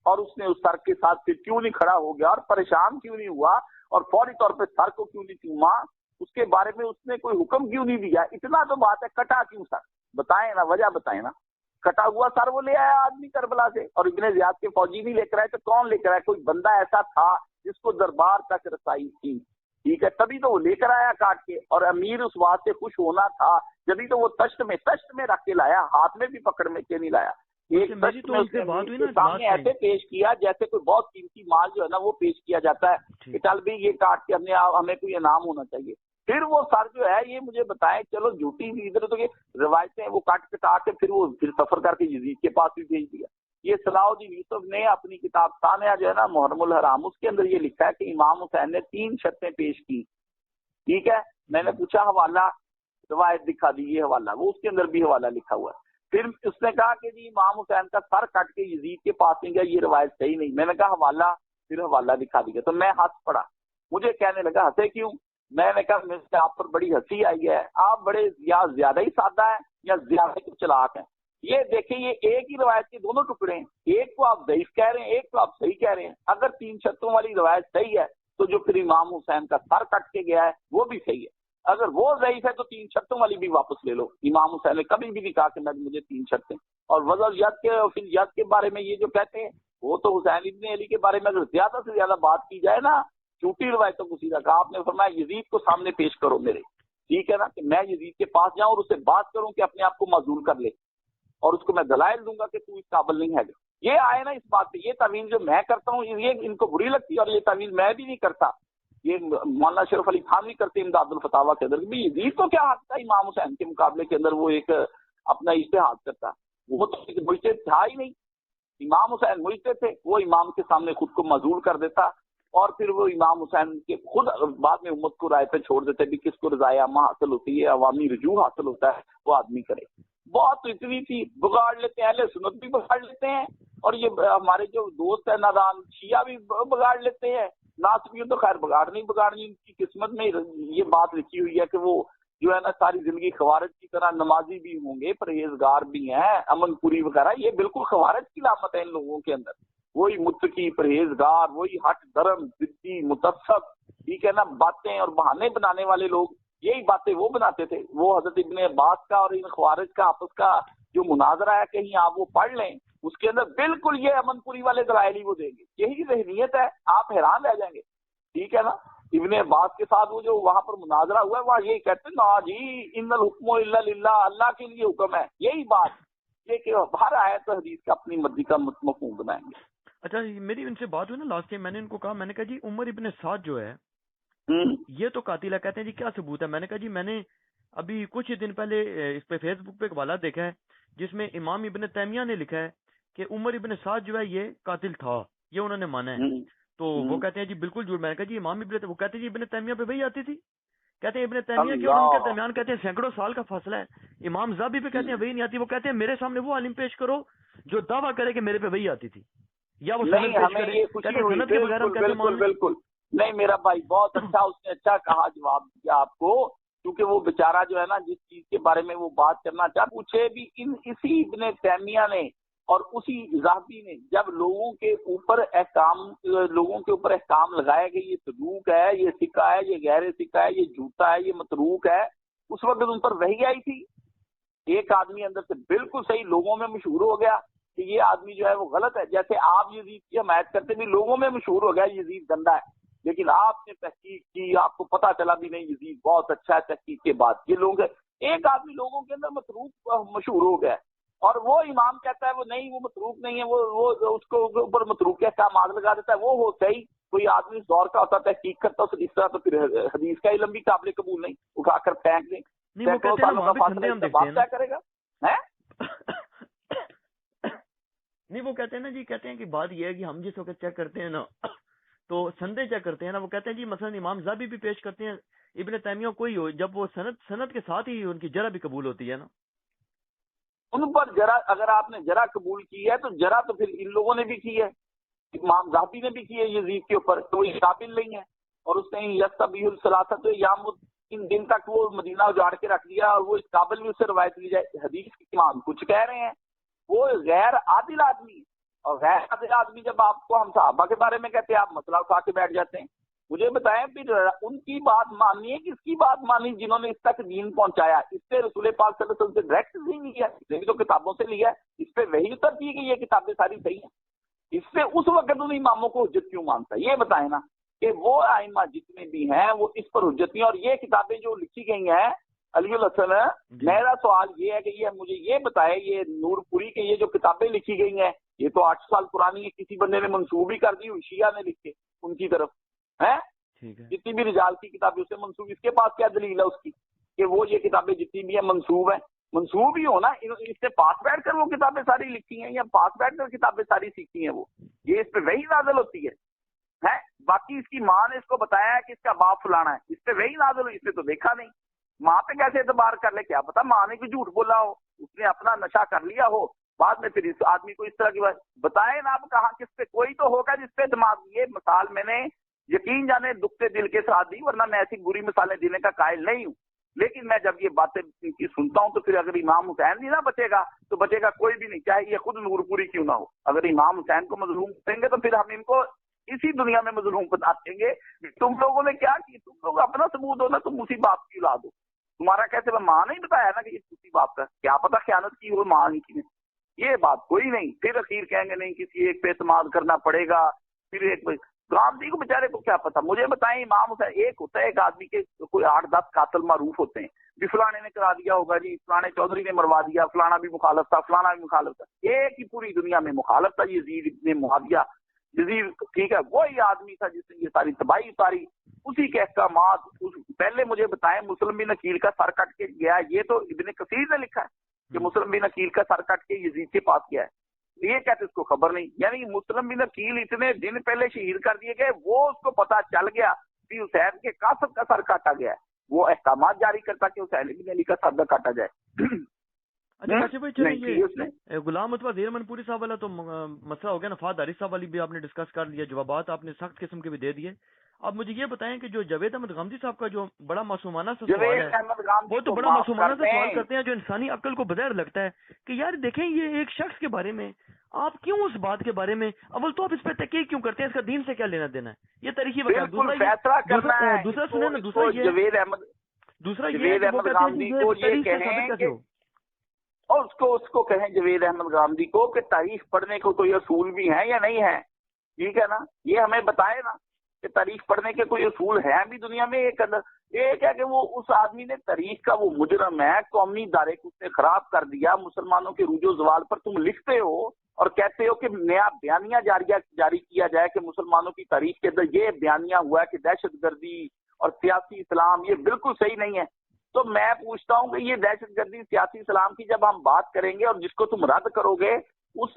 اور اس نے اس سر کے ساتھ پھر کیوں نہیں کھڑا ہو گیا اور پریشان کیوں نہیں ہوا اور فوری طور پہ سر کو کیوں نہیں چوما؟ اس کے بارے میں اس نے کوئی حکم کیوں نہیں دیا؟ اتنا تو بات ہے، کٹا کیوں سر؟ بتائیں نا، وجہ بتائیں نا۔ کٹا ہوا سر وہ لے آیا آدمی کربلا سے، اور ابن زیاد کے فوجی نہیں لے کر آئے تو کون لے کر آئے؟ کوئی بندہ ایسا تھا جس کو دربار تک رسائی تھی، ٹھیک ہے، تبھی تو وہ لے کر آیا کاٹ کے، اور امیر اس بات سے خوش ہونا تھا جبھی تو وہ تشت میں رکھ کے لایا، ہاتھ میں بھی پکڑ میں کے نہیں لایا۔ ایک تشت میں اس نے سامنے ایسے پیش کیا جیسے کوئی بہت قیمتی مال جو ہے نا وہ پیش کیا جاتا ہے کہ چل بھی یہ کاٹ کے ہمیں کوئی انعام ہونا چاہیے۔ پھر وہ سر جو ہے یہ مجھے بتائیں، چلو جھوٹی ادھر تو یہ روایتیں وہ کٹا کے پھر سفر کر کے یزید کے پاس بھی بھیج دیا۔ یہ صلاح الدین یوسف نے اپنی کتاب ثانیہ جو ہے نا محرم الحرام، اس کے اندر یہ لکھا ہے کہ امام حسین نے 3 شرطیں پیش کی، ٹھیک ہے۔ میں نے پوچھا حوالہ، روایت دکھا دی، یہ حوالہ، وہ اس کے اندر بھی حوالہ لکھا ہوا ہے۔ پھر اس نے کہا کہ جی امام حسین کا سر کٹ کے یزید کے پاس نہیں گیا، یہ روایت صحیح نہیں۔ میں نے کہا حوالہ، پھر حوالہ دکھا دیا، تو میں ہنس پڑا۔ مجھے کہنے لگا ہنسے کیوں؟ میں نے کہا مجھ سے آپ پر بڑی ہنسی آئی ہے، آپ بڑے یا زیادہ ہی سادہ ہیں یا زیادہ ہی چلاک ہیں۔ یہ دیکھیں، یہ ایک ہی روایت کے دونوں ٹکڑے ہیں، ایک کو آپ ضعیف کہہ رہے ہیں، ایک کو آپ صحیح کہہ رہے ہیں۔ اگر 3 شرطوں والی روایت صحیح ہے تو جو پھر امام حسین کا سر کٹ کے گیا ہے وہ بھی صحیح ہے، اگر وہ ضعیف ہے تو 3 شرطوں والی بھی واپس لے لو۔ امام حسین نے کبھی بھی نہیں کہا کہ مجھے 3 شرطیں، اور وضع ید کے اور پھر ید کے بارے میں یہ جو کہتے ہیں وہ تو حسین ابن علی کے بارے میں اگر زیادہ سے زیادہ بات کی جائے نا، جھوٹی روایتوں کو سیدھا کہا۔ آپ نے فرمایا یزید کو سامنے پیش کرو میرے، ٹھیک ہے نا، کہ میں یزید کے پاس جاؤں اور اس سے بات کروں کہ اپنے آپ کو معذور کر لے، اور اس کو میں دلائل دوں گا کہ تو اس قابل نہیں ہے۔ یہ آئے نا اس بات پہ، یہ تعویل جو میں کرتا ہوں یہ ان کو بری لگتی ہے، اور یہ تعویل میں بھی نہیں کرتا، یہ مولانا شرف علی خان بھی کرتے ہیں امداد الفتاویٰ کے اندر۔ یزید کو کیا حق تھا امام حسین کے مقابلے کے اندر وہ ایک اپنا اجتہاد کرتا؟ وہ تو مجتہد تھا ہی نہیں، امام حسین مجتہد تھے، وہ امام کے سامنے خود کو معذور کر دیتا، اور پھر وہ امام حسین کے خود بعد میں امت کو رائے پہ چھوڑ دیتے بھی کس کو رضائے عامہ حاصل ہوتی ہے، عوامی رجوع حاصل ہوتا ہے، وہ آدمی کرے۔ بہت اتنی تھی، بگاڑ لیتے ہیں، اہل سنت بھی بگاڑ لیتے ہیں، اور یہ ہمارے جو دوست ہیں نادان شیعہ بھی بگاڑ لیتے ہیں۔ ناصبیوں تو خیر بگاڑنی ان کی قسمت میں یہ بات لکھی ہوئی ہے کہ وہ جو ہے نا ساری زندگی خوارج کی طرح نمازی بھی ہوں گے، پرہیزگار بھی ہیں، امن پوری وغیرہ، یہ بالکل خوارج کی علامت ہے ان لوگوں کے اندر۔ وہی متقی، پرہیزگار، وہی ہٹ درم، ضدی، متعصب، ٹھیک ہے نا، باتیں اور بہانے بنانے والے لوگ، یہی باتیں وہ بناتے تھے۔ وہ حضرت ابن عباس کا اور ان خوارج کا آپس کا جو مناظرہ ہے، کہیں آپ وہ پڑھ لیں، اس کے اندر بالکل یہ امن پوری والے دلائل ہی وہ دیں گے، یہی ذہنیت ہے، آپ حیران رہ جائیں گے، ٹھیک ہے نا۔ ابن عباس کے ساتھ وہ جو وہاں پر مناظرہ ہوا ہے، وہاں یہی کہتے ہیں نا جی ان الحکم الا للہ، اللہ کے لیے حکم ہے، یہی بات، یہ کہ ہر آیت حدیث کا اپنی مرضی کا مفہوم بنائیں گے۔ اچھا میری ان سے بات ہوئی نا لاسٹ ٹائم، میں نے ان کو کہا، میں نے کہا جی عمر ابن سعد جو ہے یہ تو قاتل ہے، کہتے ہیں جی کیا ثبوت ہے؟ میں نے کہا جی میں نے ابھی کچھ دن پہلے اس پہ فیس بک پہ ایک حوالہ دیکھا ہے جس میں امام ابن تیمیہ نے لکھا ہے کہ عمر ابن سعد جو ہے یہ قاتل تھا، یہ انہوں نے مانا ہے۔ تو وہ کہتے ہیں جی بالکل جھوٹ۔ میں نے کہا جی امام ابن، وہ کہتے ہیں جی ابن تیمیہ پہ وہی آتی تھی، کہتے ہیں ابن تیمیہ کے اور ان کے درمیان کہتے ہیں سینکڑوں سال کا فاصلہ ہے۔ امام زابی پہ کہتے ہیں وہی نہیں آتی، وہ کہتے ہیں میرے سامنے وہ عالم پیش کرو جو دعویٰ کرے کہ میرے پہ وہی آتی تھی، یا وہ سند پیش کرے، کہتے ہیں سند کے بغیر ہم کیسے مان لیں؟ بالکل نہیں میرا بھائی، بہت اچھا، اس نے اچھا کہا، جواب دیا آپ کو، کیونکہ وہ بیچارہ جو ہے نا جس چیز کے بارے میں وہ بات کرنا چاہتا، پوچھے بھی اسی ابن تیمیہ نے اور اسی ذہبی نے جب لوگوں کے اوپر احکام لگائے گئے، یہ صدوق ہے، یہ سکہ ہے، یہ غیر سکہ ہے، یہ جھوٹا ہے، یہ متروک ہے، اس وقت ان پر وحی آئی تھی۔ ایک آدمی اندر سے بالکل صحیح لوگوں میں مشہور ہو گیا کہ یہ آدمی جو ہے وہ غلط ہے، جیسے آپ یزید کی حمایت کرتے بھی لوگوں میں مشہور ہو گیا یزید گندا ہے، لیکن آپ نے تحقیق کی، آپ کو پتا چلا بھی نہیں یزید بہت اچھا ہے، تحقیق کے بعد یہ لوگ، ایک آدمی لوگوں کے اندر متروک مشہور ہو گیا، اور وہ امام کہتا ہے وہ نہیں، وہ متروک نہیں ہے، وہ اس کو اوپر متروک احکامات لگا دیتا ہے، وہ ہو صحیح، کوئی آدمی اس دور کا ہوتا ہے تحقیق کرتا ہے اس طرح، تو پھر حدیث کا علم بھی قابل قبول نہیں، اٹھا کر پھینک دیں، سینکڑوں سالوں کا فاصلہ بات طے کرے گا۔ نہیں وہ کہتے ہیں نا جی، کہتے ہیں کہ بات یہ ہے کہ ہم جس وقت چیک کرتے ہیں نا تو سندے چیک کرتے ہیں نا، وہ کہتے ہیں جی مثلا امام زابی بھی پیش کرتے ہیں، ابن تیمیہ کوئی ہو، جب وہ سند کے ساتھ ہی ان کی جرح بھی قبول ہوتی ہے نا، ان پر جرح اگر آپ نے جرح قبول کی ہے تو جرح تو پھر ان لوگوں نے بھی کی ہے، امام زاہبی نے بھی کی ہے یزید کے اوپر، تو یہ قابل نہیں ہے، اور اس نے یستبیح الثلاثۃ یام ان دن تک وہ مدینہ اجاڑ کے رکھ دیا، اور وہ اس قابل بھی اس سے روایت لی جائے۔ حدیث کے امام کچھ کہہ رہے ہیں، وہ غیر عادل آدمی، اور غیر عادل آدمی جب آپ کو ہم صحابہ کے بارے میں کہتے ہیں آپ مسئلہ اٹھا کے بیٹھ جاتے ہیں، مجھے بتائیں پھر ان کی بات ماننی ہے کس کی بات ماننی جنہوں نے اس تک دین پہنچایا؟ اس سے رسول پاک صلی اللہ علیہ وسلم سے ڈائریکٹ نہیں لیا، اس نے بھی تو کتابوں سے لیا ہے، اس پہ وہی اترتی ہے کہ یہ کتابیں ساری صحیح ہیں۔ اس سے اس وقت ان اماموں کو حجت کیوں مانتا ہے؟ یہ بتائیں نا کہ وہ ائمہ جتنے بھی ہیں وہ اس پر حجت نہیں، اور یہ کتابیں جو لکھی گئی ہیں علی الحسن، میرا سوال یہ ہے کہ یہ مجھے یہ بتائے، یہ نور پوری کے یہ جو کتابیں لکھی گئی ہیں یہ تو 8 سال پرانی ہے، کسی بندے نے منسوب ہی کر دی، شیعہ نے لکھ کے ان کی طرف ہے، جتنی بھی رجال کی کتابیں اسے منسوب، اس کے پاس کیا دلیل ہے اس کی کہ وہ یہ کتابیں جتنی بھی ہیں منسوب ہیں؟ منسوب ہی ہونا، اس نے پاس بیٹھ کر وہ کتابیں ساری لکھی ہیں یا پاس بیٹھ کر کتابیں ساری سیکھی ہیں؟ وہ یہ اس پہ وہی نازل ہوتی ہے باقی اس کی ماں نے اس کو بتایا ہے کہ اس کا باپ فلانا ہے، اس پہ وہی نازل ہوئی، اس نے تو دیکھا نہیں، ماں پہ کیسے اعتبار کر لے؟ کیا پتا ماں نے کوئی جھوٹ بولا ہو، اس نے اپنا نشہ کر لیا ہو، بعد میں پھر اس آدمی کو اس طرح کی بات بتائیں نا، آپ کہاں کس پہ کوئی تو ہوگا جس پہ دماغ، یہ مثال میں نے یقین جانے دکھتے دل کے ساتھ دی، ورنہ میں ایسی بری مثالیں دینے کا قائل نہیں ہوں، لیکن میں جب یہ باتیں کی سنتا ہوں تو پھر اگر امام حسین نہیں نہ بچے گا تو بچے گا کوئی بھی نہیں، چاہے یہ خود نور پوری کیوں نہ ہو۔ اگر امام حسین کو مظلوم کریں گے تو پھر ہم ان کو اسی دنیا میں مظلوم بتا دیں گے، تم لوگوں نے کیا کی، تم لوگ اپنا ثبوت ہو نا، تم اسی باپ کی اولاد ہو، تمہارا کیسے ماں نہیں بتایا نا کہ یہ اسی باپ کا، کیا پتا خیانت کی ہو ماں کی نے، یہ بات کوئی نہیں، پھر اخیر کہیں گے نہیں کسی ایک پہ اعتماد کرنا پڑے گا، پھر ایک گاندھی کو بیچارے کو کیا پتا۔ مجھے بتائیں امام حسین، ایک ہوتا ہے ایک آدمی کے کوئی 8-10 قاتل معروف ہوتے ہیں، بھی فلانے نے کرا دیا ہوگا جی، فلانے چودھری نے مروا دیا، فلانا بھی مخالف تھا، فلانا بھی مخالف تھا، ایک ہی پوری دنیا میں مخالف تھا، یزید ابن معاویہ، یزید ٹھیک ہے وہی آدمی تھا جس نے یہ ساری تباہی اتاری، اسی کے احکامات۔ پہلے مجھے بتائیں مسلم بن عقیل کا سر کٹ کے گیا، یہ تو ابن کثیر نے لکھا ہے کہ مسلم بن عقیل کا سر کٹ کے یزید کے پاس گیا ہے، یہ کہتے اس کو خبر نہیں، یعنی مسلم بن عقیل اتنے دن پہلے شہید کر دیے گئے، وہ اس کو پتا چل گیا کہ حسین کے قاسم کا سر کاٹا گیا ہے، وہ احکامات جاری کرتا کہ حسین بن علی کا سر کاٹا جائے۔ اچھا بھائی چلیں، یہ غلام اتوا دیر من پوری صاحب والا تو مسئلہ ہو گیا نا، فہد حارث صاحب والی بھی آپ نے ڈسکس کر لیا، جوابات آپ نے سخت قسم کے بھی دے دیے۔ اب مجھے یہ بتائیں کہ جو جاوید احمد غامدی صاحب کا جو بڑا معصومانہ سا سوال ہے، وہ تو بڑا معصومانہ سا سوال کرتے ہیں جو انسانی عقل کو بظاہر لگتا ہے کہ یار دیکھیں یہ ایک شخص کے بارے میں آپ کیوں اس بات کے بارے میں اول تو آپ اس پہ تحقیق کیوں کرتے ہیں؟ اس کا دین سے کیا لینا دینا ہے؟ یہ تاریخی وقت دوسرا سنیں نا، دوسرا یہ کہ وہ کہتے ہیں کہ یہ تاریخ سے ثابت کیسے ہو، اور اس کو کہیں جاوید احمد غامدی کو کہ تاریخ پڑھنے کو کوئی اصول بھی ہیں یا نہیں ہے، ٹھیک ہے نا، یہ ہمیں بتائے نا کہ تاریخ پڑھنے کے کوئی اصول ہیں بھی دنیا میں۔ ایک ہے کہ وہ اس آدمی نے تاریخ کا وہ مجرم ہے، قومی ادارے کو اس نے خراب کر دیا، مسلمانوں کے عروج و زوال پر تم لکھتے ہو اور کہتے ہو کہ نیا بیانیہ جاری کیا جائے کہ مسلمانوں کی تاریخ کے اندر یہ بیانیہ ہوا ہے کہ دہشت گردی اور سیاسی اسلام، یہ بالکل صحیح نہیں ہے۔ تو میں پوچھتا ہوں کہ یہ دہشت گردی سیاسی اسلام کی جب ہم بات کریں گے اور جس کو تم رد کرو گے، اس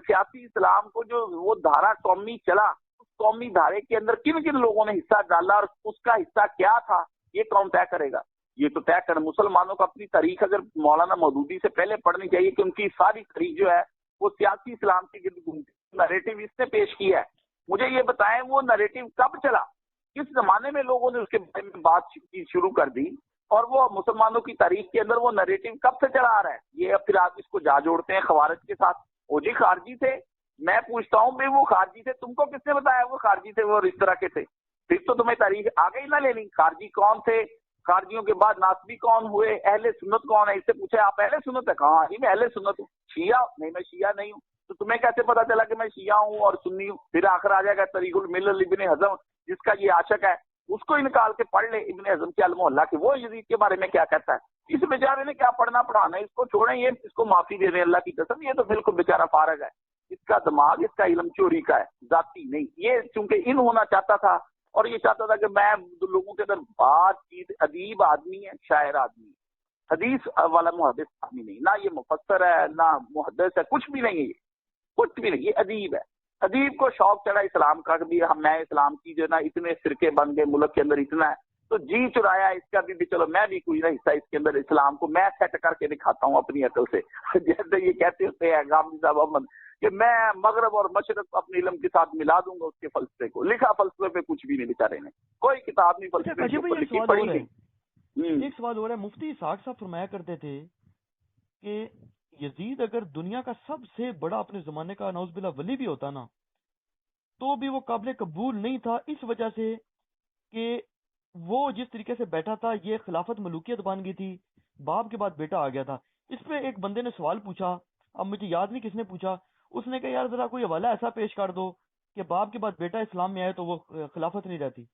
سیاسی اسلام کو جو وہ دھارا قومی چلا، اس قومی دھارے کے اندر کن کن لوگوں نے حصہ ڈالا اور اس کا حصہ کیا تھا، یہ کون طے کرے گا؟ یہ تو طے کر مسلمانوں کو اپنی تاریخ اگر مولانا مودودی سے پہلے پڑھنی چاہیے کہ ان کی ساری تاریخ جو ہے وہ سیاسی اسلام کی گرد گھومتی، نریٹو اس نے پیش کیا ہے۔ مجھے یہ بتائیں وہ نریٹو کب چلا، کس زمانے میں لوگوں نے اس کے بارے میں بات شروع کر دی، اور وہ مسلمانوں کی تاریخ کے اندر وہ نریٹو کب سے چلا آ رہا ہے؟ یہ اب پھر آپ اس کو جا جوڑتے ہیں خوارج کے ساتھ، وہ جی خارجی تھے۔ میں پوچھتا ہوں بھائی وہ خارجی تھے، تم کو کس نے بتایا وہ خارجی تھے، وہ اس طرح کے تھے؟ پھر تو تمہیں تاریخ آگے ہی نہ لینی، خارجی کون تھے، خارجیوں کے بعد ناسبی کون ہوئے، اہل سنت کون ہے، اس سے پوچھے آپ اہل سنت ہے، کہاں میں اہل سنت ہوں، شیعہ نہیں، میں شیعہ نہیں ہوں، تو تمہیں کیسے پتا چلا کہ میں شیعہ ہوں اور سنی ہوں؟ پھر آخر آ جائے گا طریق الملل ابن حزم، جس کا یہ عاشق ہے، اس کو ہی نکال کے پڑھ لے ابن حزم کے المحلہ کے، وہ یزید کے بارے میں کیا کہتا ہے۔ اس بیچارے نے کیا پڑھنا پڑھانا ہے، اس کو چھوڑیں، یہ اس کو معافی دے دیں اللہ کی قسم، یہ تو بالکل بیچارہ فارغ ہے، اس کا دماغ اس کا علم چوری کا ہے، ذاتی نہیں۔ یہ چونکہ ان ہونا چاہتا تھا اور یہ چاہتا تھا کہ میں لوگوں کے اندر بات چیت، ادیب آدمی ہے، شاعر آدمی ہے، حدیث والا محدث آدمی نہیں، نہ یہ مفسر ہے نہ محدث ہے، کچھ بھی نہیں ہے، یہ کچھ بھی نہیں، یہ ادیب ہے۔ ادیب کو شوق چڑھا اسلام کا کہ میں اسلام کی جو نا اتنے فرقے بن گئے ملک کے اندر اتنا ہے، تو جی چرایا اس کا بھی چلو میں بھی کوئی نہ حصہ اس کے اندر اسلام کو میں سیٹ کر کے دکھاتا ہوں اپنی عقل سے۔ جیسے یہ کہتے ہوتے ہیں غامدی صاحب احمد کہ میں مغرب اور مشرق اپنے علم کے ساتھ ملا دوں گا اس کے فلسفے کو، لکھا فلسفے پہ کچھ بھی نہیں بیچارے نے، کوئی کتاب نہیں فلسفے کے اوپر لکھی پڑھی نہیں۔ ایک سوال ہو رہا ہے، مفتی اسحاق صاحب فرمایا کرتے تھے کہ یزید اگر دنیا کا سب سے بڑا اپنے زمانے کا نعوذ باللہ ولی بھی ہوتا نا تو بھی وہ قابل قبول نہیں تھا، اس وجہ سے کہ وہ جس طریقے سے بیٹھا تھا یہ خلافت ملوکیت بن گئی تھی، باپ کے بعد بیٹا آ گیا تھا. اس پہ ایک بندے نے سوال پوچھا، اب مجھے یاد نہیں کس نے پوچھا، اس نے کہا یار ذرا کوئی حوالہ ایسا پیش کر دو کہ باپ کے بعد بیٹا اسلام میں آئے تو وہ خلافت نہیں رہتی.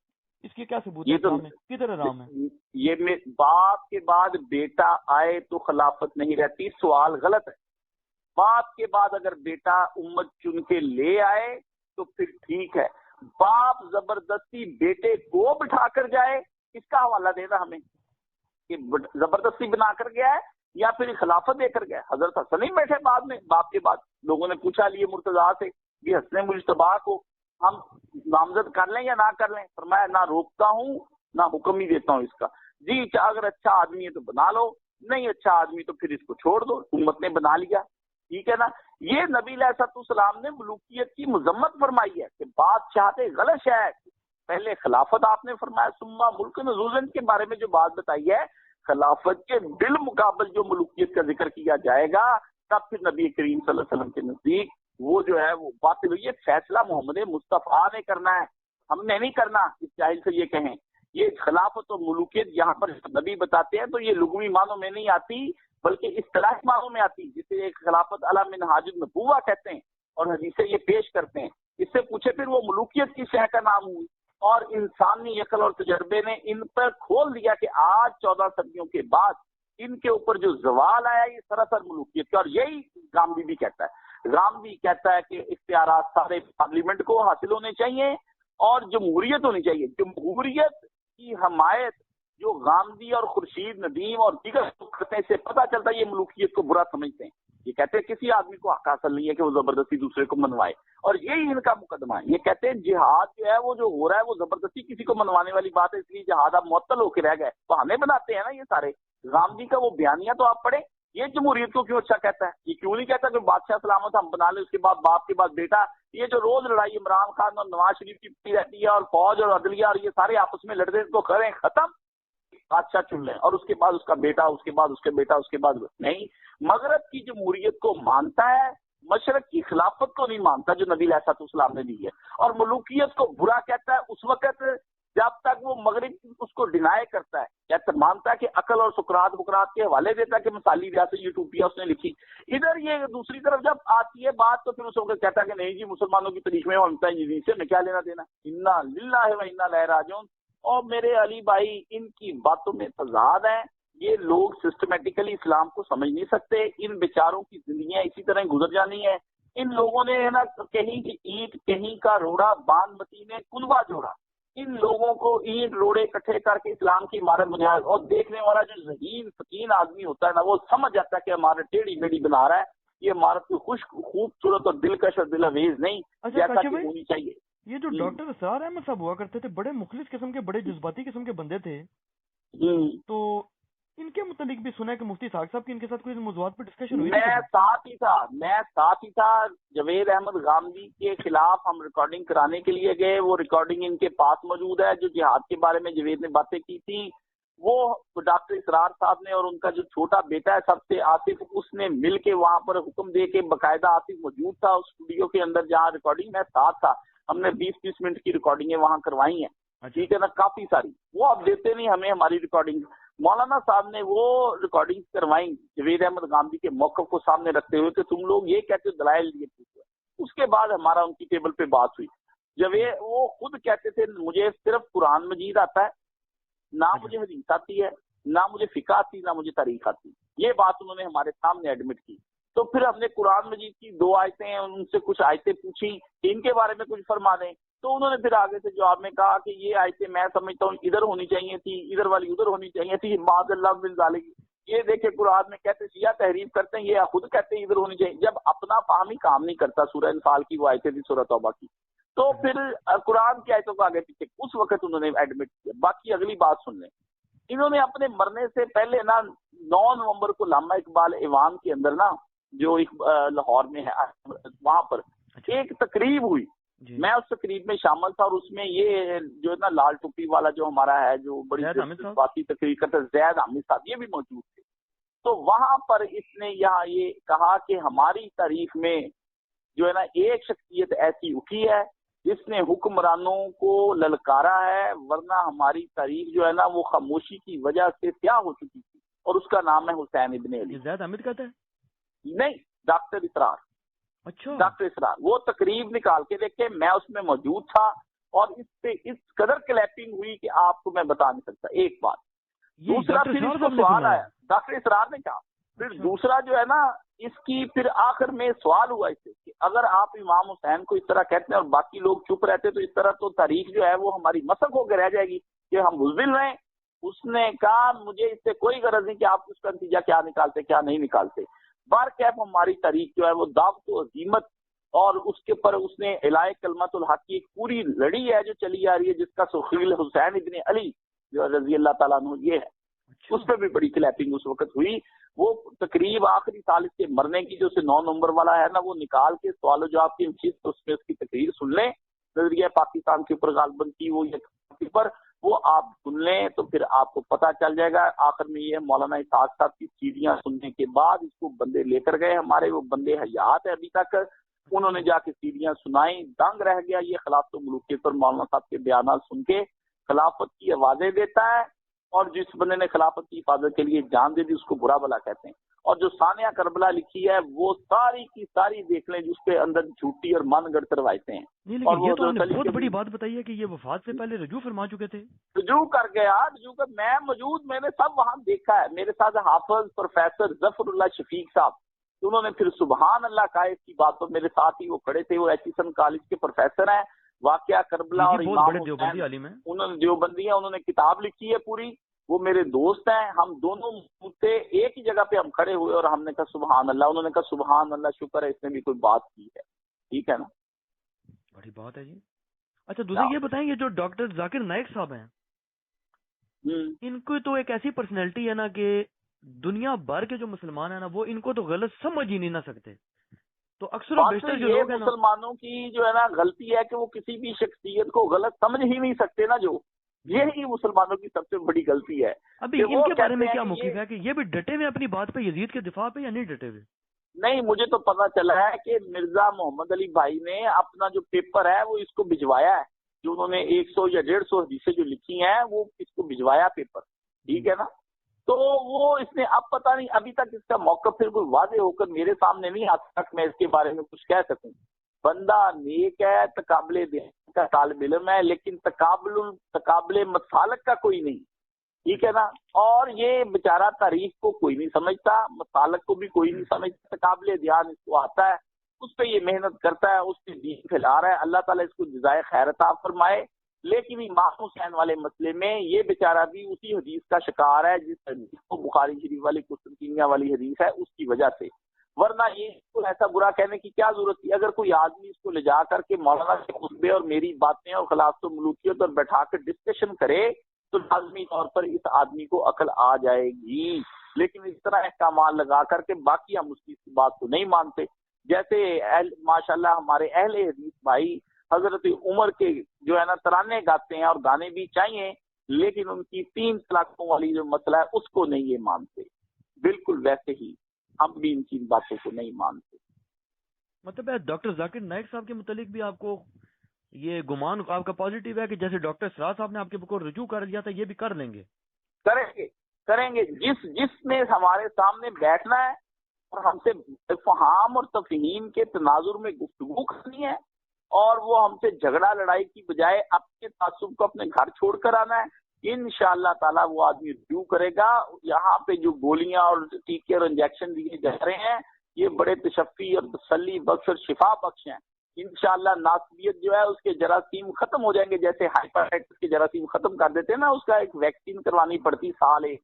اس کی کیا ثبوت ہے اسلام میں؟ کدھر حرام ہے؟ یہ باپ کے بعد بیٹا آئے تو خلافت نہیں رہتی، سوال غلط ہے. باپ کے بعد اگر بیٹا امت چن کے لے آئے تو پھر ٹھیک ہے. باپ زبردستی بیٹے کو بٹھا کر جائے، اس کا حوالہ دے گا ہمیں کہ زبردستی بنا کر گیا ہے یا پھر خلافت دے کر گیا. حضرت حسن ہی بیٹھے بعد میں، باپ کے بعد. لوگوں نے پوچھا لیے مرتضیٰ سے کہ حسن مجتبیٰ کو ہم نامزد کر لیں یا نہ کر لیں؟ فرمایا نہ روکتا ہوں نہ حکم ہی دیتا ہوں اس کا. جی اگر اچھا آدمی ہے تو بنا لو، نہیں اچھا آدمی تو پھر اس کو چھوڑ دو. امت نے بنا لیا، ٹھیک ہے نا. یہ نبی علیہ السلام نے ملوکیت کی مذمت فرمائی ہے کہ بادشاہت غلط ہے. پہلے خلافت آپ نے فرمایا، ثم ملک نزوزن کے بارے میں جو بات بتائی ہے، خلافت کے بالمقابل جو ملوکیت کا ذکر کیا جائے گا تب پھر نبی کریم صلی اللہ علیہ وسلم کے نزدیک وہ جو ہے وہ باطل ہوئی ہے. فیصلہ محمد مصطفیٰ نے کرنا ہے، ہم نے نہیں کرنا. اس جاہل سے یہ کہیں یہ خلافت و ملوکیت یہاں پر نبی بتاتے ہیں تو یہ لغوی معنوں میں نہیں آتی بلکہ اصطلاحی معنوں میں آتی، جسے ایک خلافت علی منہاج النبوہ کہتے ہیں اور حدیثیں یہ پیش کرتے ہیں. اس سے پوچھے پھر وہ ملوکیت کی شے کا نام ہوئی، اور انسانی عقل اور تجربے نے ان پر کھول دیا کہ آج 14 صدیوں کے بعد ان کے اوپر جو زوال آیا یہ سراسر ملوکیت کا. اور یہی گامدی بھی کہتا ہے، گامدی کہتا ہے کہ اختیارات سارے پارلیمنٹ کو حاصل ہونے چاہیے اور جمہوریت ہونی چاہیے. جمہوریت کی حمایت جو گامدی اور خورشید ندیم اور دیگر کرتے ہیں، سے پتہ چلتا ہے یہ ملوکیت کو برا سمجھتے ہیں. یہ کہتے ہیں کسی آدمی کو حق حاصل نہیں ہے کہ وہ زبردستی دوسرے کو منوائے، اور یہی ان کا مقدمہ ہے. یہ کہتے ہیں جہاد جو ہے وہ جو ہو رہا ہے وہ زبردستی کسی کو منوانے والی بات ہے، اس لیے جہاد اب معطل ہو کے رہ گئے. بہانے بناتے ہیں نا یہ سارے. گامدی کا وہ بیانیہ تو آپ پڑھیں، یہ جمہوریت کو کیوں اچھا کہتا ہے؟ یہ کیوں نہیں کہتا کہ بادشاہ سلامت ہم بنا لیں، اس کے بعد باپ کے بعد بیٹا؟ یہ جو روز لڑائی عمران خان اور نواز شریف کی پڑتی رہتی ہے اور فوج اور عدلیہ اور یہ سارے آپس میں لڑتے تو کریں ختم، بادشاہ چن لیں اور اس کے بعد اس کا بیٹا، اس کے بعد اس کے بیٹا، اس کے بعد نہیں. مغرب کی جمہوریت کو مانتا ہے، مشرق کی خلافت کو نہیں مانتا جو نبی علیہ السلام نے دی ہے، اور ملوکیت کو برا کہتا ہے اس وقت جب تک وہ مغرب اس کو ڈینائی کرتا ہے، کہتا مانتا ہے کہ عقل اور سقراط بکرات کے حوالے دیتا ہے کہ مثالی ریاست یوٹوپیا اس نے لکھی. ادھر یہ دوسری طرف جب آتی ہے بات تو پھر اس وقت کہتا ہے کہ نہیں جی مسلمانوں کی تاریخ میں ہمتا ہے سے میں کیا لینا دینا، انا للہ و انا الیہ راجعون. اور میرے علی بھائی ان کی باتوں میں تضاد ہیں. یہ لوگ سسٹمیٹیکلی اسلام کو سمجھ نہیں سکتے. ان بیچاروں کی زندگیاں اسی طرح گزر جانی ہے. ان لوگوں نے نا کہیں کی اینٹ کہیں کا روڑا باندھ متی نے کنوا جوڑا. ان لوگوں کو اینٹ روڑے اکٹھے کر کے اسلام کی عمارت بنایا، اور دیکھنے والا جو ذہین فطین آدمی ہوتا ہے نا وہ سمجھ جاتا ہے کہ عمارت ٹیڑھی میڑھی بنا رہا ہے. یہ عمارت کوئی خوبصورت اور دلکش اور دل اویز نہیں جیسا کہ ہونی چاہیے. یہ جو ڈاکٹر اسرار احمد صاحب ہوا کرتے تھے بڑے مخلص قسم کے، بڑے جذباتی قسم کے بندے تھے، تو ان کے متعلق بھی سنا ہے کہ مفتی ساق صاحب کی ان کے ساتھ کوئی موضوعات پر ڈسکشن ہوئی؟ میں ساتھ ہی تھا. جوید احمد غامدی کے خلاف ہم ریکارڈنگ کرانے کے لیے گئے. وہ ریکارڈنگ ان کے پاس موجود ہے. جو جہاد کے بارے میں جوید نے باتیں کی تھی وہ ڈاکٹر اسرار صاحب نے اور ان کا جو چھوٹا بیٹا ہے سب سے آصف، اس نے مل کے وہاں پر حکم دے کے، باقاعدہ آصف موجود تھا اس اسٹوڈیو کے اندر جہاں ریکارڈنگ میں ساتھ تھا. ہم نے 20-20 منٹ کی ریکارڈنگیں وہاں کروائی ہیں، ٹھیک ہے نا، کافی ساری. وہ اب دیتے نہیں ہمیں ہماری ریکارڈنگ. مولانا صاحب نے وہ ریکارڈنگ کروائیں جوید احمد غامدی کے موقف کو سامنے رکھتے ہوئے کہ تم لوگ یہ کہتے ہو دلائل یہ پوچھو. اس کے بعد ہمارا ان کی ٹیبل پہ بات ہوئی. جوید وہ خود کہتے تھے مجھے صرف قرآن مجید آتا ہے، نہ مجھے حدیث آتی ہے، نہ مجھے فقہ آتی، نہ مجھے تاریخ آتی. یہ بات انہوں نے ہمارے سامنے ایڈمٹ کی. تو پھر ہم نے قرآن مجید کی 2 آیتیں ہیں ان سے کچھ آیتیں پوچھی کہ ان کے بارے میں کچھ فرما دیں. تو انہوں نے پھر آگے سے جواب میں کہا کہ یہ آیتیں میں سمجھتا ہوں ادھر ہونی چاہیے تھی، ادھر والی ادھر ہونی چاہیے تھی، معاذ اللہ من ذالک. یہ دیکھیں قرآن میں کہتے شیعہ تحریف کرتے ہیں، یہ خود کہتے ہیں ادھر ہونی چاہیے. جب اپنا فہمی کام نہیں کرتا، سورہ انفال کی وہ آیتیں تھی، سورہ توبہ کی، تو پھر قرآن کی آیتوں کو آگے پیچھے اس وقت انہوں نے ایڈمٹ کیا. باقی اگلی بات سن لیں. انہوں نے اپنے مرنے سے پہلے نا 9 نومبر کو علامہ اقبال ایوان کے اندر نا جو لاہور میں ہے وہاں پر ایک تقریب ہوئی. میں اس تقریب میں شامل تھا، اور اس میں یہ جو ہے نا لال ٹوپی والا جو ہمارا ہے جو بڑی جذباتی تقریر کرتا ہے زید حامد صاحب، یہ بھی موجود تھے. تو وہاں پر اس نے یہاں یہ کہا کہ ہماری تاریخ میں جو ہے نا ایک شخصیت ایسی اٹھی ہے جس نے حکمرانوں کو للکارا ہے، ورنہ ہماری تاریخ جو ہے نا وہ خاموشی کی وجہ سے سیاہ ہو چکی تھی، اور اس کا نام ہے حسین ابن علی۔ یہ زید حامد کہتا ہے؟ نہیں، ڈاکٹر اسرار۔ اچھا، ڈاکٹر اسرار وہ تقریب نکال کے دیکھے، میں اس میں موجود تھا، اور اس پہ اس قدر کلیپنگ ہوئی کہ آپ کو میں بتا نہیں سکتا۔ ایک بات، دوسرا پھر اس کو سوال آیا، ڈاکٹر اسرار نے کہا، پھر دوسرا جو ہے نا اس کی پھر آخر میں سوال ہوا اس سے کہ اگر آپ امام حسین کو اس طرح کہتے ہیں اور باقی لوگ چپ رہتے تو اس طرح تو تاریخ جو ہے وہ ہماری مسخ ہو کے رہ جائے گی کہ ہم بزدل رہیں۔ اس نے کہا مجھے اس سے کوئی غرض نہیں کہ آپ اس کا نتیجہ کیا نکالتے کیا نہیں نکالتے، بارکیف ہماری تاریخ جو ہے وہ دعوت و عظیمت، اور اس کے پر اس نے الہی کلمت الحق کی ایک پوری لڑی ہے جو چلی آ رہی ہے، جس کا سخیل حسین ابن علی جو رضی اللہ تعالیٰ عنہ یہ ہے، اس پہ بھی بڑی کلیپنگ اس وقت ہوئی۔ وہ تقریب آخری سال اس کے مرنے کی جو 9 نومبر والا ہے نا، وہ نکال کے سوال و جواب کی اس میں اس کی تقریر سن لیں، نظریہ پاکستان کے اوپر غالباً کی وہ پر وہ آپ سن لیں تو پھر آپ کو پتہ چل جائے گا۔ آخر میں یہ مولانا اسحاق صاحب کی سیڑھیاں سننے کے بعد اس کو بندے لے کر گئے ہمارے، وہ بندے حیات ہے ابھی تک، انہوں نے جا کے سیڑھیاں سنائیں، دنگ رہ گیا یہ خلافت و ملوکیت پر مولانا صاحب کے بیانات سن کے۔ خلافت کی آوازیں دیتا ہے، اور جس بندے نے خلافت کی حفاظت کے لیے جان دے دی اس کو برا بلا کہتے ہیں۔ اور جو ثانیہ کربلا لکھی ہے وہ ساری کی ساری دیکھ لیں، جس کے اندر جھوٹی اور من گڑھ روایتیں ہیں۔ اور یہ تو آپ نے بہت بڑی بات بتائی ہے کہ یہ وفات سے پہلے رجوع فرما چکے تھے۔ رجوع کر گیا، رجوع کر میں موجود، میں نے سب وہاں دیکھا ہے، میرے ساتھ حافظ پروفیسر ظفر اللہ شفیق صاحب، انہوں نے پھر سبحان اللہ کہا اس کی بات پر، میرے ساتھ ہی وہ کھڑے تھے، وہ ایچیسن کالج کے پروفیسر ہیں، واقعہ کربلا اور امام حسین، انہوں نے دیوبندی ہیں، انہوں نے کتاب لکھی ہے پوری، وہ میرے دوست ہیں، ہم دونوں سے ایک ہی جگہ پہ ہم کھڑے ہوئے اور ہم نے کہا سبحان اللہ، انہوں نے کہا سبحان اللہ، شکر ہے اس نے بھی کوئی بات کی ہے، ٹھیک ہے نا، بڑی بات ہے جی۔ اچھا دوسرے یہ بتائیں، یہ جو ڈاکٹر ذاکر نائک صاحب ہیں، ان کو تو ایک ایسی پرسنالٹی ہے نا کہ دنیا بھر کے جو مسلمان ہیں نا وہ ان کو تو غلط سمجھ ہی نہیں نہ سکتے، تو اکثر و بیشتر جو لوگ ہیں مسلمانوں کی جو ہے نا غلطی ہے کہ وہ کسی بھی شخصیت کو غلط سمجھ ہی نہیں سکتے نا، جو یہی مسلمانوں کی سب سے بڑی غلطی ہے۔ ابھی ان کے بارے میں کیا موقف ہے کہ یہ بھی ڈٹے ہوئے اپنی بات پہ، یزید کے دفاع پہ، یا نہیں ڈٹے ہوئے؟ نہیں، مجھے تو پتا چلا ہے کہ مرزا محمد علی بھائی نے اپنا جو پیپر ہے وہ اس کو بھجوایا ہے، جو انہوں نے 100 یا 150 حدیثیں جو لکھی ہیں وہ اس کو بھجوایا پیپر، ٹھیک ہے نا، تو وہ اس نے اب پتہ نہیں، ابھی تک اس کا موقف پھر کوئی واضح ہو کر میرے سامنے نہیں آتا تک میں اس کے بارے میں کچھ کہہ سکوں۔ بندہ نیک ہے، تقابل دین کا طالب علم ہے، لیکن تقابل مسالک کا کوئی نہیں، ٹھیک ہے نا، اور یہ بیچارہ تاریخ کو کوئی نہیں سمجھتا، مسالک کو بھی کوئی نہیں سمجھتا، تقابل دھیان اس کو آتا ہے، اس پہ یہ محنت کرتا ہے، اس پہ دین پھیلا رہا ہے، اللہ تعالیٰ اس کو جزائے خیر عطا فرمائے۔ لیکن امام حسین والے مسئلے میں یہ بیچارہ بھی اسی حدیث کا شکار ہے جس حدیث کو بخاری شریف والی قسطنطنیہ والی حدیث ہے اس کی وجہ سے، ورنہ یہ اس کو ایسا برا کہنے کی کیا ضرورت تھی؟ اگر کوئی آدمی اس کو لے جا کر کے مولانا کے خطبے اور میری باتیں اور خلافت و ملوکیت اور بیٹھا کر ڈسکشن کرے تو لازمی طور پر اس آدمی کو عقل آ جائے گی، لیکن اس طرح احکامات لگا کر کے باقی ہم اس کی بات کو نہیں مانتے۔ جیسے ماشاءاللہ ہمارے اہل حدیث بھائی حضرت عمر کے جو ہے نا ترانے گاتے ہیں، اور گانے بھی چاہیے، لیکن ان کی 3 طلاقوں والی جو مسئلہ ہے اس کو نہیں یہ مانتے، بالکل ویسے ہی ہم بھی ان کی باتوں کو نہیں مانتے۔ مطلب ہے ڈاکٹر ذاکر نائک صاحب کے متعلق بھی آپ کو یہ گمان آپ کا پازیٹیو ہے کہ جیسے ڈاکٹر سراج صاحب نے آپ کے اوپر رجوع کر لیا تھا، یہ بھی کر لیں گے؟ کریں گے، جس نے ہمارے سامنے بیٹھنا ہے اور ہم سے افہام اور تفہیم کے تناظر میں گفتگو کرنی ہے، اور وہ ہم سے جھگڑا لڑائی کی بجائے اپنے تعصب کو اپنے گھر چھوڑ کر آنا ہے، انشاءاللہ تعالیٰ وہ آدمی رجوع کرے گا۔ یہاں پہ جو گولیاں اور ٹیکے اور انجیکشن دیے جا رہے ہیں یہ بڑے تشفی اور تسلی بخش اور شفا بخش ہیں، انشاءاللہ ناصبیت جو ہے اس کے جراثیم ختم ہو جائیں گے، جیسے ہائپرٹائٹس کے جراثیم ختم کر دیتے ہیں نا، اس کا ایک ویکسین کروانی پڑتی سال ایک،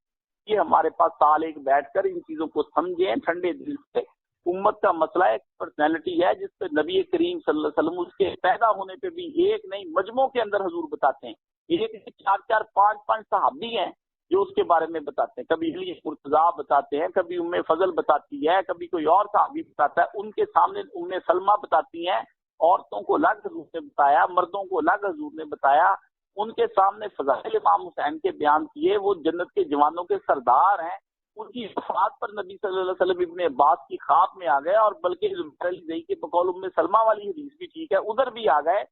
یہ ہمارے پاس سال ایک بیٹھ کر ان چیزوں کو سمجھیں ٹھنڈے دل سے۔ امت کا مسئلہ ایک پرسنالٹی ہے جس پہ نبی کریم صلی اللہ علیہ وسلم اس کے پیدا ہونے پہ بھی ایک نہیں مجموعوں کے اندر حضور بتاتے ہیں، ایک 4 5 صحابی ہیں جو اس کے بارے میں بتاتے ہیں، کبھی علی مرتضیٰ بتاتے ہیں، کبھی ام فضل بتاتی ہے، کبھی کوئی اور صحابی بتاتا ہے، ان کے سامنے ام سلمہ بتاتی ہیں، عورتوں کو الگ حضور نے بتایا، مردوں کو الگ حضور نے بتایا، ان کے سامنے فضائل امام حسین کے بیان کیے، وہ جنت کے جوانوں کے سردار ہیں، ان کی وفات پر نبی صلی اللہ علیہ وسلم ابن عباس کی خواب میں آ گئے، اور بلکہ علی کے بقول ام سلمہ والی حدیث بھی ٹھیک ہے ادھر بھی آ گئے،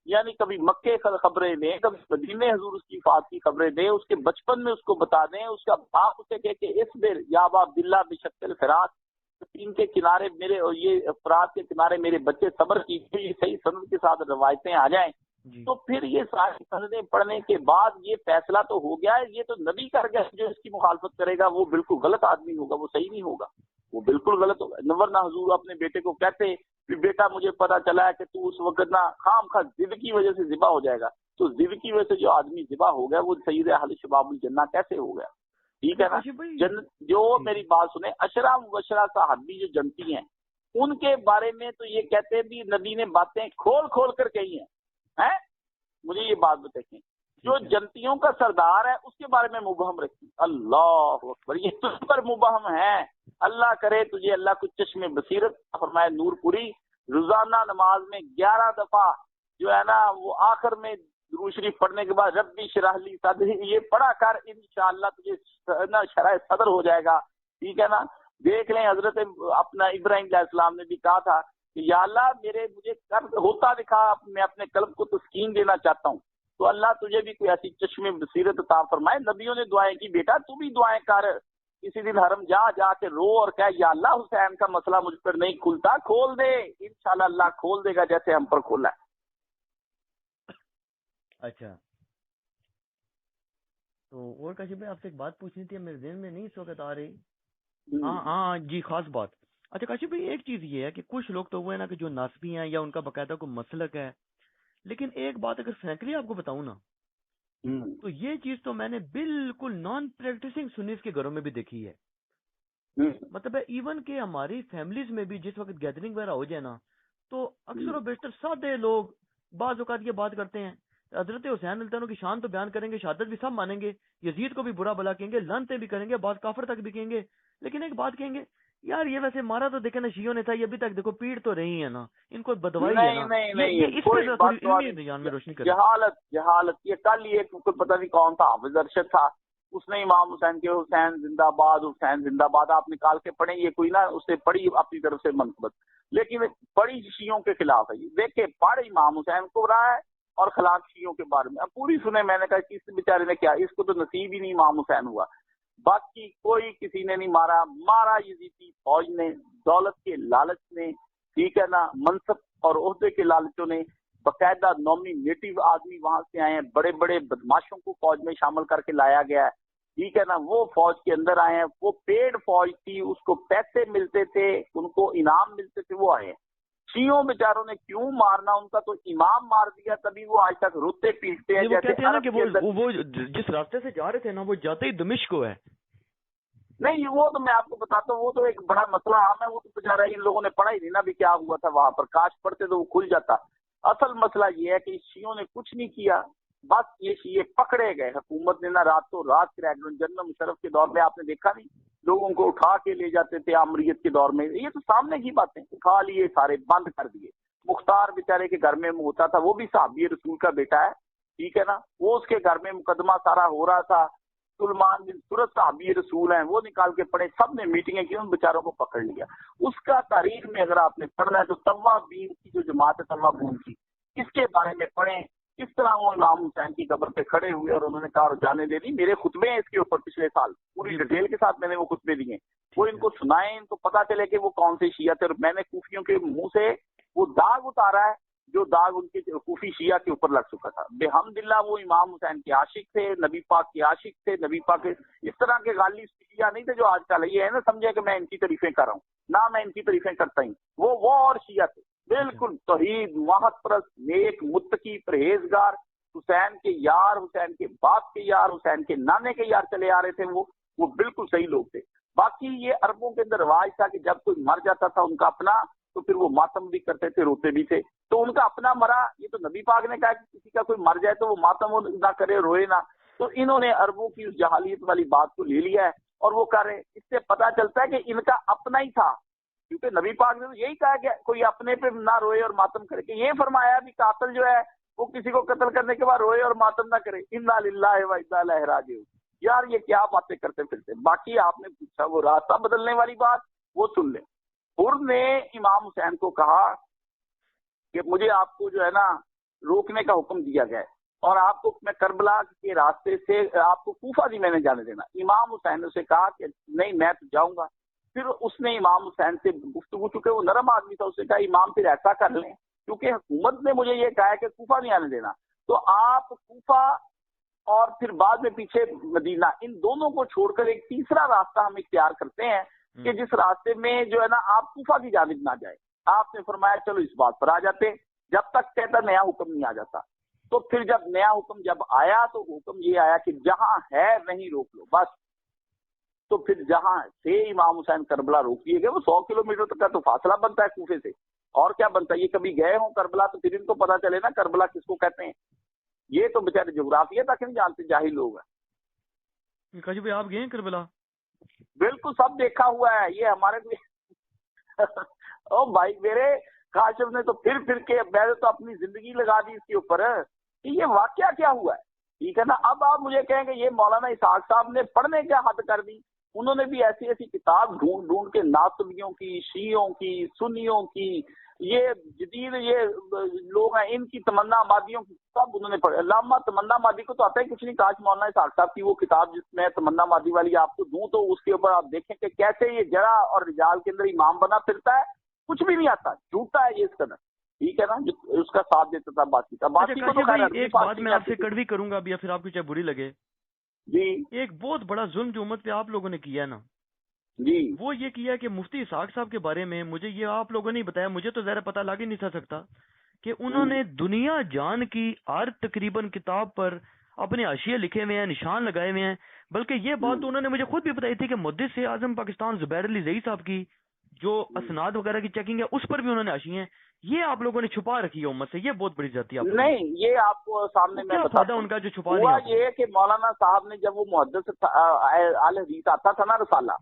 یعنی کبھی مکے خبریں دیں، کبھی مدینے حضور اس کی وفات کی خبریں دیں، اس کے بچپن میں اس کو بتا دیں، اس کا باپ اسے کہے کہ اس بیر یا ابا عبداللہ بشکل فرات، تین کے کنارے میرے، اور یہ فرات کے کنارے میرے بچے صبر کیجیے، یہ صحیح سند کے ساتھ روایتیں آ جائیں تو پھر یہ ساری سندیں پڑھنے کے بعد یہ فیصلہ تو ہو گیا ہے، یہ تو نبی کر گیا، جو اس کی مخالفت کرے گا وہ بالکل غلط آدمی ہوگا، وہ صحیح نہیں ہوگا، وہ بالکل غلط ہوگا۔ ورنہ حضور اپنے بیٹے کو کہتے کہ بیٹا مجھے پتا چلا ہے کہ تو اس وقت نہ خام خواہ ضد کی وجہ سے ذبح ہو جائے گا، تو ضد کی وجہ سے جو آدمی ذبح ہو گیا وہ سید اہل شباب الجنہ کیسے ہو گیا؟ ٹھیک ہے نا؟ جو میری بات سنیں، اشرا مبشرہ صحابی جو جنتی ہیں ان کے بارے میں تو یہ کہتے بھی نبی نے باتیں کھول کھول کر کہی ہیں، مجھے یہ بات بتائیں، جو جنتیوں کا سردار ہے اس کے بارے میں مبہم رکھی، اللہ اکبر، یہ تجھ پر مبہم ہے، اللہ کرے تجھے اللہ کو چشم بصیرت فرمائے، نور پوری، روزانہ نماز میں 11 دفعہ جو ہے نا وہ آخر میں درود شریف پڑھنے کے بعد ربی اشرح لی صدری یہ پڑھا کر، انشاءاللہ تجھے شرح صدر ہو جائے گا، ٹھیک ہے نا؟ دیکھ لیں حضرت اپنا ابراہیم علیہ السلام نے بھی کہا تھا کہ یا اللہ مجھے قرض ہوتا دکھا، میں اپنے قلب کو تسکین دینا چاہتا ہوں، تو اللہ تجھے بھی کوئی ایسی چشم بصیرت عطا فرمائے۔ نبیوں نے دعائیں کی، بیٹا تو بھی دعائیں کر، کسی دن حرم جا کے رو اور کہہ یا اللہ حسین کا مسئلہ مجھ پر نہیں کھلتا، کھول دے، انشاءاللہ اللہ کھول دے گا جیسے ہم پر کھولا ہے۔ اچھا، تو اور کاشف بھائی آپ سے ایک بات پوچھنی تھی، میرے ذہن میں نہیں اس وقت آ رہی۔ ہاں جی، خاص بات۔ اچھا کاشف بھائی ایک چیز یہ ہے کہ کچھ لوگ تو وہ ہے نا کہ جو ناسبی ہیں یا ان کا باقاعدہ کوئی مسلک ہے، لیکن ایک بات اگر فرینکلی آپ کو بتاؤں نا تو یہ چیز تو میں نے بالکل نان پریکٹسنگ سنیز کے گھروں میں بھی دیکھی ہے۔ مطلب ہے ایون کہ ہماری فیملیز میں بھی جس وقت گیدرنگ وغیرہ ہو جائے نا تو اکثر و بیشتر سادے لوگ بعض اوقات یہ بات کرتے ہیں، حضرت حسین علیہ السلام کی شان تو بیان کریں گے، شہادت بھی سب مانیں گے، یزید کو بھی برا بلا کہیں گے، لعنتیں بھی کریں گے، بعض کافر تک بھی کہیں گے، لیکن ایک بات کہیں گے یار یہ ویسے مارا تو دیکھیں نا شیعوں نے تھا، یہ ابھی تک دیکھو پیڑ تو رہی ہے نا، ان کو بدوائی ہے نا۔ جہالت یہ کل ہی ایک پتہ نہیں کون تھا، حافظ ارشد تھا، اس نے امام حسین کے حسین زندہ باد، حسین زندہ باد آپ نکال کے پڑھیں، یہ کوئی نہ اس نے پڑھی اپنی طرف سے منقبت، لیکن پڑھی شیعوں کے خلاف ہے، دیکھے پڑھ امام حسین کو رہا ہے اور خلاف شیعوں کے بارے میں۔ اب پوری سنیں، میں نے کہا کس بیچارے نے کیا، اس کو تو نصیب ہی نہیں امام حسین ہوا، باقی کوئی کسی نے نہیں مارا یزیدی فوج نے، دولت کے لالچ نے، ٹھیک ہے نا، منصب اور عہدے کے لالچوں نے، باقاعدہ نامینیٹو آدمی وہاں سے آئے ہیں، بڑے بڑے بدماشوں کو فوج میں شامل کر کے لایا گیا ہے، ٹھیک ہے نا، وہ فوج کے اندر آئے ہیں، وہ پیڈ فوج تھی، اس کو پیسے ملتے تھے، ان کو انعام ملتے تھے، وہ آئے ہیں۔ شیعوں بیچاروں نے کیوں مارنا، ان کا تو امام مار دیا، تبھی وہ آج تک روتے پیٹتے ہیں۔ وہ کہتے ہیں نا کہ وہ جس راستے سے جا رہے تھے نا وہ جاتے ہی دمشق کو ہے۔ نہیں وہ تو میں آپ کو بتاتا ہوں، وہ تو ایک بڑا مسئلہ عام ہے، وہ تو بیچارہ ان لوگوں نے پڑھا ہی نہیں نا بھی کیا ہوا تھا وہاں پر، کاش پڑھتے تو وہ کھل جاتا۔ اصل مسئلہ یہ ہے کہ شیعوں نے کچھ نہیں کیا، بس یہ شیعے پکڑے گئے، حکومت نے نا راتوں رات کریک ڈاؤن، جنرل مشرف کے دور میں آپ نے دیکھا نہیں، لوگوں کو اٹھا کے لے جاتے تھے عامریت کے دور میں، یہ تو سامنے کی باتیں، اٹھا لیے سارے، بند کر دیے۔ مختار بیچارے کے گھر میں ہوتا تھا، وہ بھی صحابی رسول کا بیٹا ہے، ٹھیک ہے نا، وہ اس کے گھر میں مقدمہ سارا ہو رہا تھا، سلمان بن سورت صحابی رسول ہیں، وہ نکال کے پڑھے، سب نے میٹنگیں کی، ان بیچاروں کو پکڑ لیا۔ اس کا تاریخ میں اگر آپ نے پڑھنا ہے تو توابین کی جو جماعت ہے توابون کی، اس کے بارے میں پڑھیں، کس طرح وہ امام حسین کی قبر پہ کھڑے ہوئے اور انہوں نے کہا جانے دے دی، میرے خطبے ہیں اس کے اوپر پچھلے سال پوری ڈیٹیل کے ساتھ میں نے وہ خطبے دیے، وہ ان کو سنائیں، ان کو پتا چلے کہ وہ کون سے شیعہ تھے، اور میں نے کوفیوں کے منہ سے وہ داغ اتارا ہے جو داغ ان کے کوفی شیعہ کے اوپر لگ چکا تھا۔ بحمدللہ وہ امام حسین کے عاشق تھے، نبی پاک کے عاشق تھے، نبی پاک کے اس طرح کے غالی شیعہ نہیں تھے جو آج کل یہ ہے نا سمجھے کہ میں ان کی تعریفیں کر رہا ہوں، نہ میں ان کی تعریفیں کرتا ہی، وہ اور شیعہ تھے بالکل توحید واحد پرست، نیک متقی پرہیزگار، حسین کے یار، حسین کے باپ کے یار، حسین کے نانے کے یار چلے آ رہے تھے، وہ بالکل صحیح لوگ تھے۔ باقی یہ عربوں کے اندر رواج تھا کہ جب کوئی مر جاتا تھا ان کا اپنا تو پھر وہ ماتم بھی کرتے تھے، روتے بھی تھے، تو ان کا اپنا مرا، یہ تو نبی پاک نے کہا کہ کسی کا کوئی مر جائے تو وہ ماتم نہ کرے، روئے نہ، تو انہوں نے عربوں کی اس جہالیت والی بات کو لے لیا ہے اور وہ کر رہے، اس سے پتہ چلتا ہے کہ ان کا اپنا ہی تھا، کیونکہ نبی پاک نے تو یہی کہا کہ کوئی اپنے پہ نہ روئے اور ماتم کرے، کہ یہ فرمایا بھی قاتل جو ہے وہ کسی کو قتل کرنے کے بعد روئے اور ماتم نہ کرے، انا للہ و انا الیہ راجعون۔ یار یہ کیا باتیں کرتے پھرتے۔ باقی آپ نے پوچھا وہ راستہ بدلنے والی بات، وہ سن لیں۔ حر نے امام حسین کو کہا کہ مجھے آپ کو جو ہے نا روکنے کا حکم دیا گیا ہے، اور آپ کو میں کربلا کے راستے سے آپ کو کوفہ نہیں میں نے جانے دینا۔ امام حسین نے اسے کہا کہ نہیں میں تو جاؤں گا۔ پھر اس نے امام حسین سے گفتگو، چونکہ وہ نرم آدمی تھا، اسے کہا امام پھر ایسا کر لیں، کیونکہ حکومت نے مجھے یہ کہا ہے کہ کوفہ نہیں آنے دینا، تو آپ کوفہ اور پھر بعد میں پیچھے مدینہ، ان دونوں کو چھوڑ کر ایک تیسرا راستہ ہم اختیار کرتے ہیں کہ جس راستے میں جو ہے نا آپ کوفہ کی جانب نہ جائے۔ آپ نے فرمایا چلو اس بات پر آ جاتے، جب تک کہتا نیا حکم نہیں آ جاتا۔ تو پھر جب نیا حکم جب آیا تو حکم یہ آیا کہ جہاں ہے وہیں روک لو بس۔ تو پھر جہاں سے امام حسین کربلا روک دیے گئے، وہ 100 کلومیٹر تک کا تو فاصلہ بنتا ہے کوفے سے، اور کیا بنتا ہے؟ یہ کبھی گئے ہوں کربلا تو پھر ان کو پتا چلے نا کربلا کس کو کہتے ہیں۔ یہ تو بیچارے جغرافیہ تک نہیں جانتے، جاہل لوگ ہیں۔ کاشف بھائی آپ گئے ہیں کربلا؟ بالکل سب دیکھا ہوا ہے، یہ ہمارے او بھائی میرے، کاشف نے تو پھر کے میں نے تو اپنی زندگی لگا دی اس کے اوپر کہ یہ واقعہ کیا ہوا ہے، ٹھیک ہے نا۔ اب آپ مجھے کہیں گے یہ مولانا اسحاق صاحب نے پڑھنے کیا حد کر دی، انہوں نے بھی ایسی ایسی کتاب ڈھونڈ ڈھونڈ کے ناصبیوں کی، شیعوں کی، سنیوں کی، یہ جدید یہ لوگ ہیں ان کی، تمنا مادیوں کی، سب انہوں نے پڑھے۔ علامہ تمنا مادی کو تو آتا ہے کچھ نہیں، کاش مولانا اسحاق صاحب کی وہ کتاب جس میں تمنا مادی والی آپ کو دوں تو اس کے اوپر آپ دیکھیں کہ کیسے یہ جرا اور رجال کے اندر امام بنا پھرتا ہے، کچھ بھی نہیں آتا، جھوٹا ہے یہ اس قدر، ٹھیک ہے نا، جو اس کا ساتھ دیتا تھا باقی کا۔ باقی کو تو خیر ایک بات میں آپ سے کڑوی کروں گا اب، یا پھر آپ کو چاہے بری لگے جی، ایک بہت بڑا ظلم جو امت پہ آپ لوگوں نے کیا ہے نا، جی، وہ یہ کیا کہ مفتی اسحاق صاحب کے بارے میں مجھے یہ آپ لوگوں نے بتایا، مجھے تو ظاہر پتہ لگ ہی نہیں سکتا کہ انہوں نے دنیا جان کی ہر تقریباً کتاب پر اپنے حاشیے لکھے ہوئے ہیں، نشان لگائے ہوئے ہیں۔ بلکہ یہ بات تو انہوں نے مجھے خود بھی بتائی تھی کہ محدث اعظم پاکستان زبیر علی زئی صاحب کی جو اسناد وغیرہ کی چیکنگ ہے اس پر بھی انہوں نے حاشیے ہیں، یہ آپ لوگوں نے چھپا رکھی ہے امت سے، یہ بہت بڑی زیادتی ہے۔ نہیں یہ آپ کو سامنے میں بتاتا ہوں، ان کا جو چھپا ہوا دیا یہ کہ مولانا صاحب نے جب وہ محدث اہل حدیث آتا تھا نا رسالہ،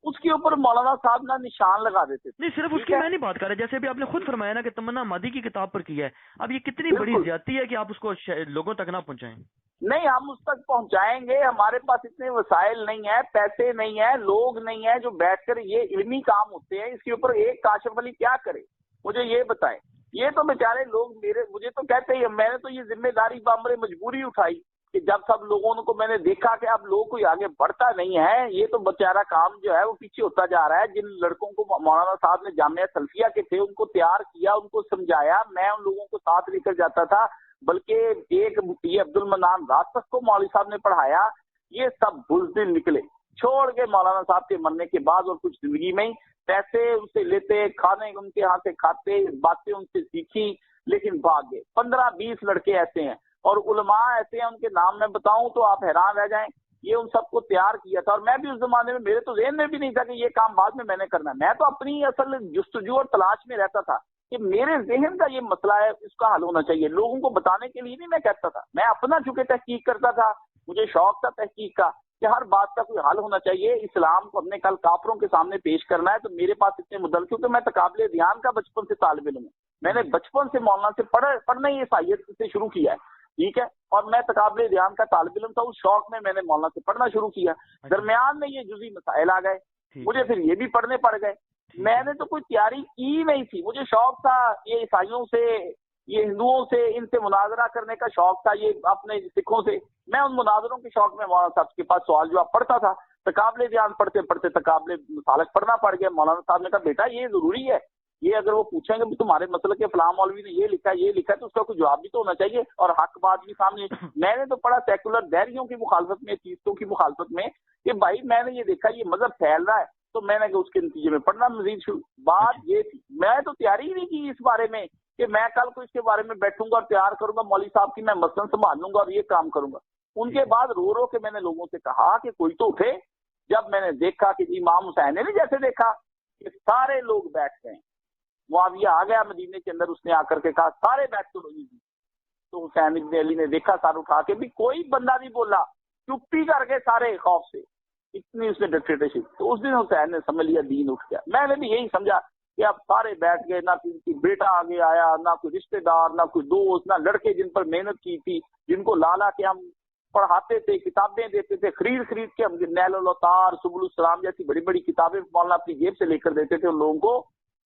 اس کے اوپر مولانا صاحب نا نشان لگا دیتے تھے۔ نہیں صرف اس کی میں نہیں بات کر رہا، جیسے ابھی آپ نے خود فرمایا نا کہ تمنا مادی کی کتاب پر کیا ہے، اب یہ کتنی بڑی زیادتی ہے کہ آپ اس کو لوگوں تک نہ پہنچائیں۔ نہیں ہم اس تک پہنچائیں گے، ہمارے پاس اتنے وسائل نہیں ہیں، پیسے نہیں ہیں، لوگ نہیں ہیں جو بیٹھ کر یہ علمی کام ہوتے ہیں، اس کے اوپر ایک کاشف علی کیا کرے مجھے یہ بتائیں۔ یہ تو بیچارے لوگ مجھے تو کہتے ہیں، میں نے تو یہ ذمہ داری بامر مجبوری اٹھائی کہ جب سب لوگوں کو میں نے دیکھا کہ اب لوگ کوئی آگے بڑھتا نہیں ہے، یہ تو بیچارہ کام جو ہے وہ پیچھے ہوتا جا رہا ہے۔ جن لڑکوں کو مولانا صاحب نے جامعہ سلفیہ کے تھے ان کو تیار کیا، ان کو سمجھایا، میں ان لوگوں کو ساتھ لے کر جاتا تھا، بلکہ ایک یہ عبد المنان راسخ کو مولوی صاحب نے پڑھایا، یہ سب بزدل نکلے، چھوڑ کے مولانا صاحب کے مرنے کے بعد اور کچھ زندگی میں ہی پیسے ان سے لیتے، کھانے ان کے ہاں سے کھاتے، باتیں ان سے سیکھی، لیکن بھاگ گئے۔ 15-20 لڑکے ایسے ہیں اور علماء ایسے ہیں، ان کے نام میں بتاؤں تو آپ حیران رہ جائیں۔ یہ ان سب کو تیار کیا تھا، اور میں بھی اس زمانے میں، میرے تو ذہن میں بھی نہیں تھا کہ یہ کام بعد میں نے کرنا ہے۔ میں تو اپنی اصل جستجو اور تلاش میں رہتا تھا کہ میرے ذہن کا یہ مسئلہ ہے، اس کا حل ہونا چاہیے۔ لوگوں کو بتانے کے لیے نہیں میں کہتا تھا، میں اپنا چونکہ تحقیق کرتا تھا، مجھے شوق تھا تحقیق کا کہ ہر بات کا کوئی حل ہونا چاہیے، اسلام کو اپنے کل کافروں کے سامنے پیش کرنا ہے۔ تو میرے پاس اتنے مدل، کیونکہ میں تقابل دھیان کا بچپن سے طالب علم ہوں، میں نے بچپن سے مولانا سے پڑھنا ہی عیسائیت سے شروع کیا ہے، ٹھیک ہے، اور میں تقابل دھیان کا طالب علم تھا، اس شوق میں نے مولانا سے پڑھنا شروع کیا۔ درمیان میں یہ جزئی مسائل آ گئے، مجھے پھر یہ بھی پڑھنے پڑ گئے۔ میں نے تو کوئی تیاری کی نہیں تھی، مجھے شوق تھا یہ عیسائیوں سے، یہ ہندوؤں سے، ان سے مناظرہ کرنے کا شوق تھا، یہ اپنے سکھوں سے۔ میں ان مناظروں کے شوق میں مولانا صاحب کے پاس سوال جواب پڑھتا تھا، تقابل دھیان پڑھتے پڑھتے تقابل مسالک پڑھنا پڑ گیا۔ مولانا صاحب نے کہا بیٹا یہ ضروری ہے، یہ اگر وہ پوچھیں گے تمہارے مسئلے کے فلاں مولوی نے یہ لکھا تو اس کا کوئی جواب بھی تو ہونا چاہیے، اور حق بات بھی سامنے۔ میں نے تو پڑھا سیکولر دہریوں کی مخالفت میں، تیستوں کی مخالفت میں، کہ بھائی میں نے یہ دیکھا یہ مذہب پھیل رہا ہے، تو میں نے اس کے نتیجے میں پڑھنا مزید شروع۔ بات یہ تھی، میں تو تیاری ہی نہیں کی اس بارے میں کہ میں کل کو اس کے بارے میں بیٹھوں گا اور تیار کروں گا مولوی صاحب کی، میں مثلاً سنبھال لوں گا اور یہ کام کروں گا۔ ان کے بعد رو رو کے میں نے لوگوں سے کہا کہ کوئی تو اٹھے۔ جب میں نے دیکھا کہ امام حسین نے جیسے دیکھا کہ سارے لوگ بیٹھ گئے، معاویہ آ گیا مدینے کے اندر، اس نے آ کر کے کہا سارے بیٹھ تو نہیں دی، تو حسین ابن علی نے دیکھا سر اٹھا کے، بھی کوئی بندہ نہیں بولا، چپی کر کے سارے خوف سے، اتنی اس نے ڈکٹیٹرشپ۔ تو اس دن حسین نے سمجھ لیا دین اٹھ گیا۔ میں نے بھی یہی سمجھا کہ اب سارے بیٹھ گئے، نہ کوئی بیٹا آگے آیا، نہ کوئی رشتہ دار، نہ کوئی دوست، نہ لڑکے جن پر محنت کی تھی، جن کو لالا کے ہم پڑھاتے تھے، کتابیں دیتے تھے، خرید کے ہم نیل الاوطار، سبل السلام جیسی بڑی بڑی کتابیں مولانا اپنی جیب سے لے کر دیتے تھے ان لوگوں کو،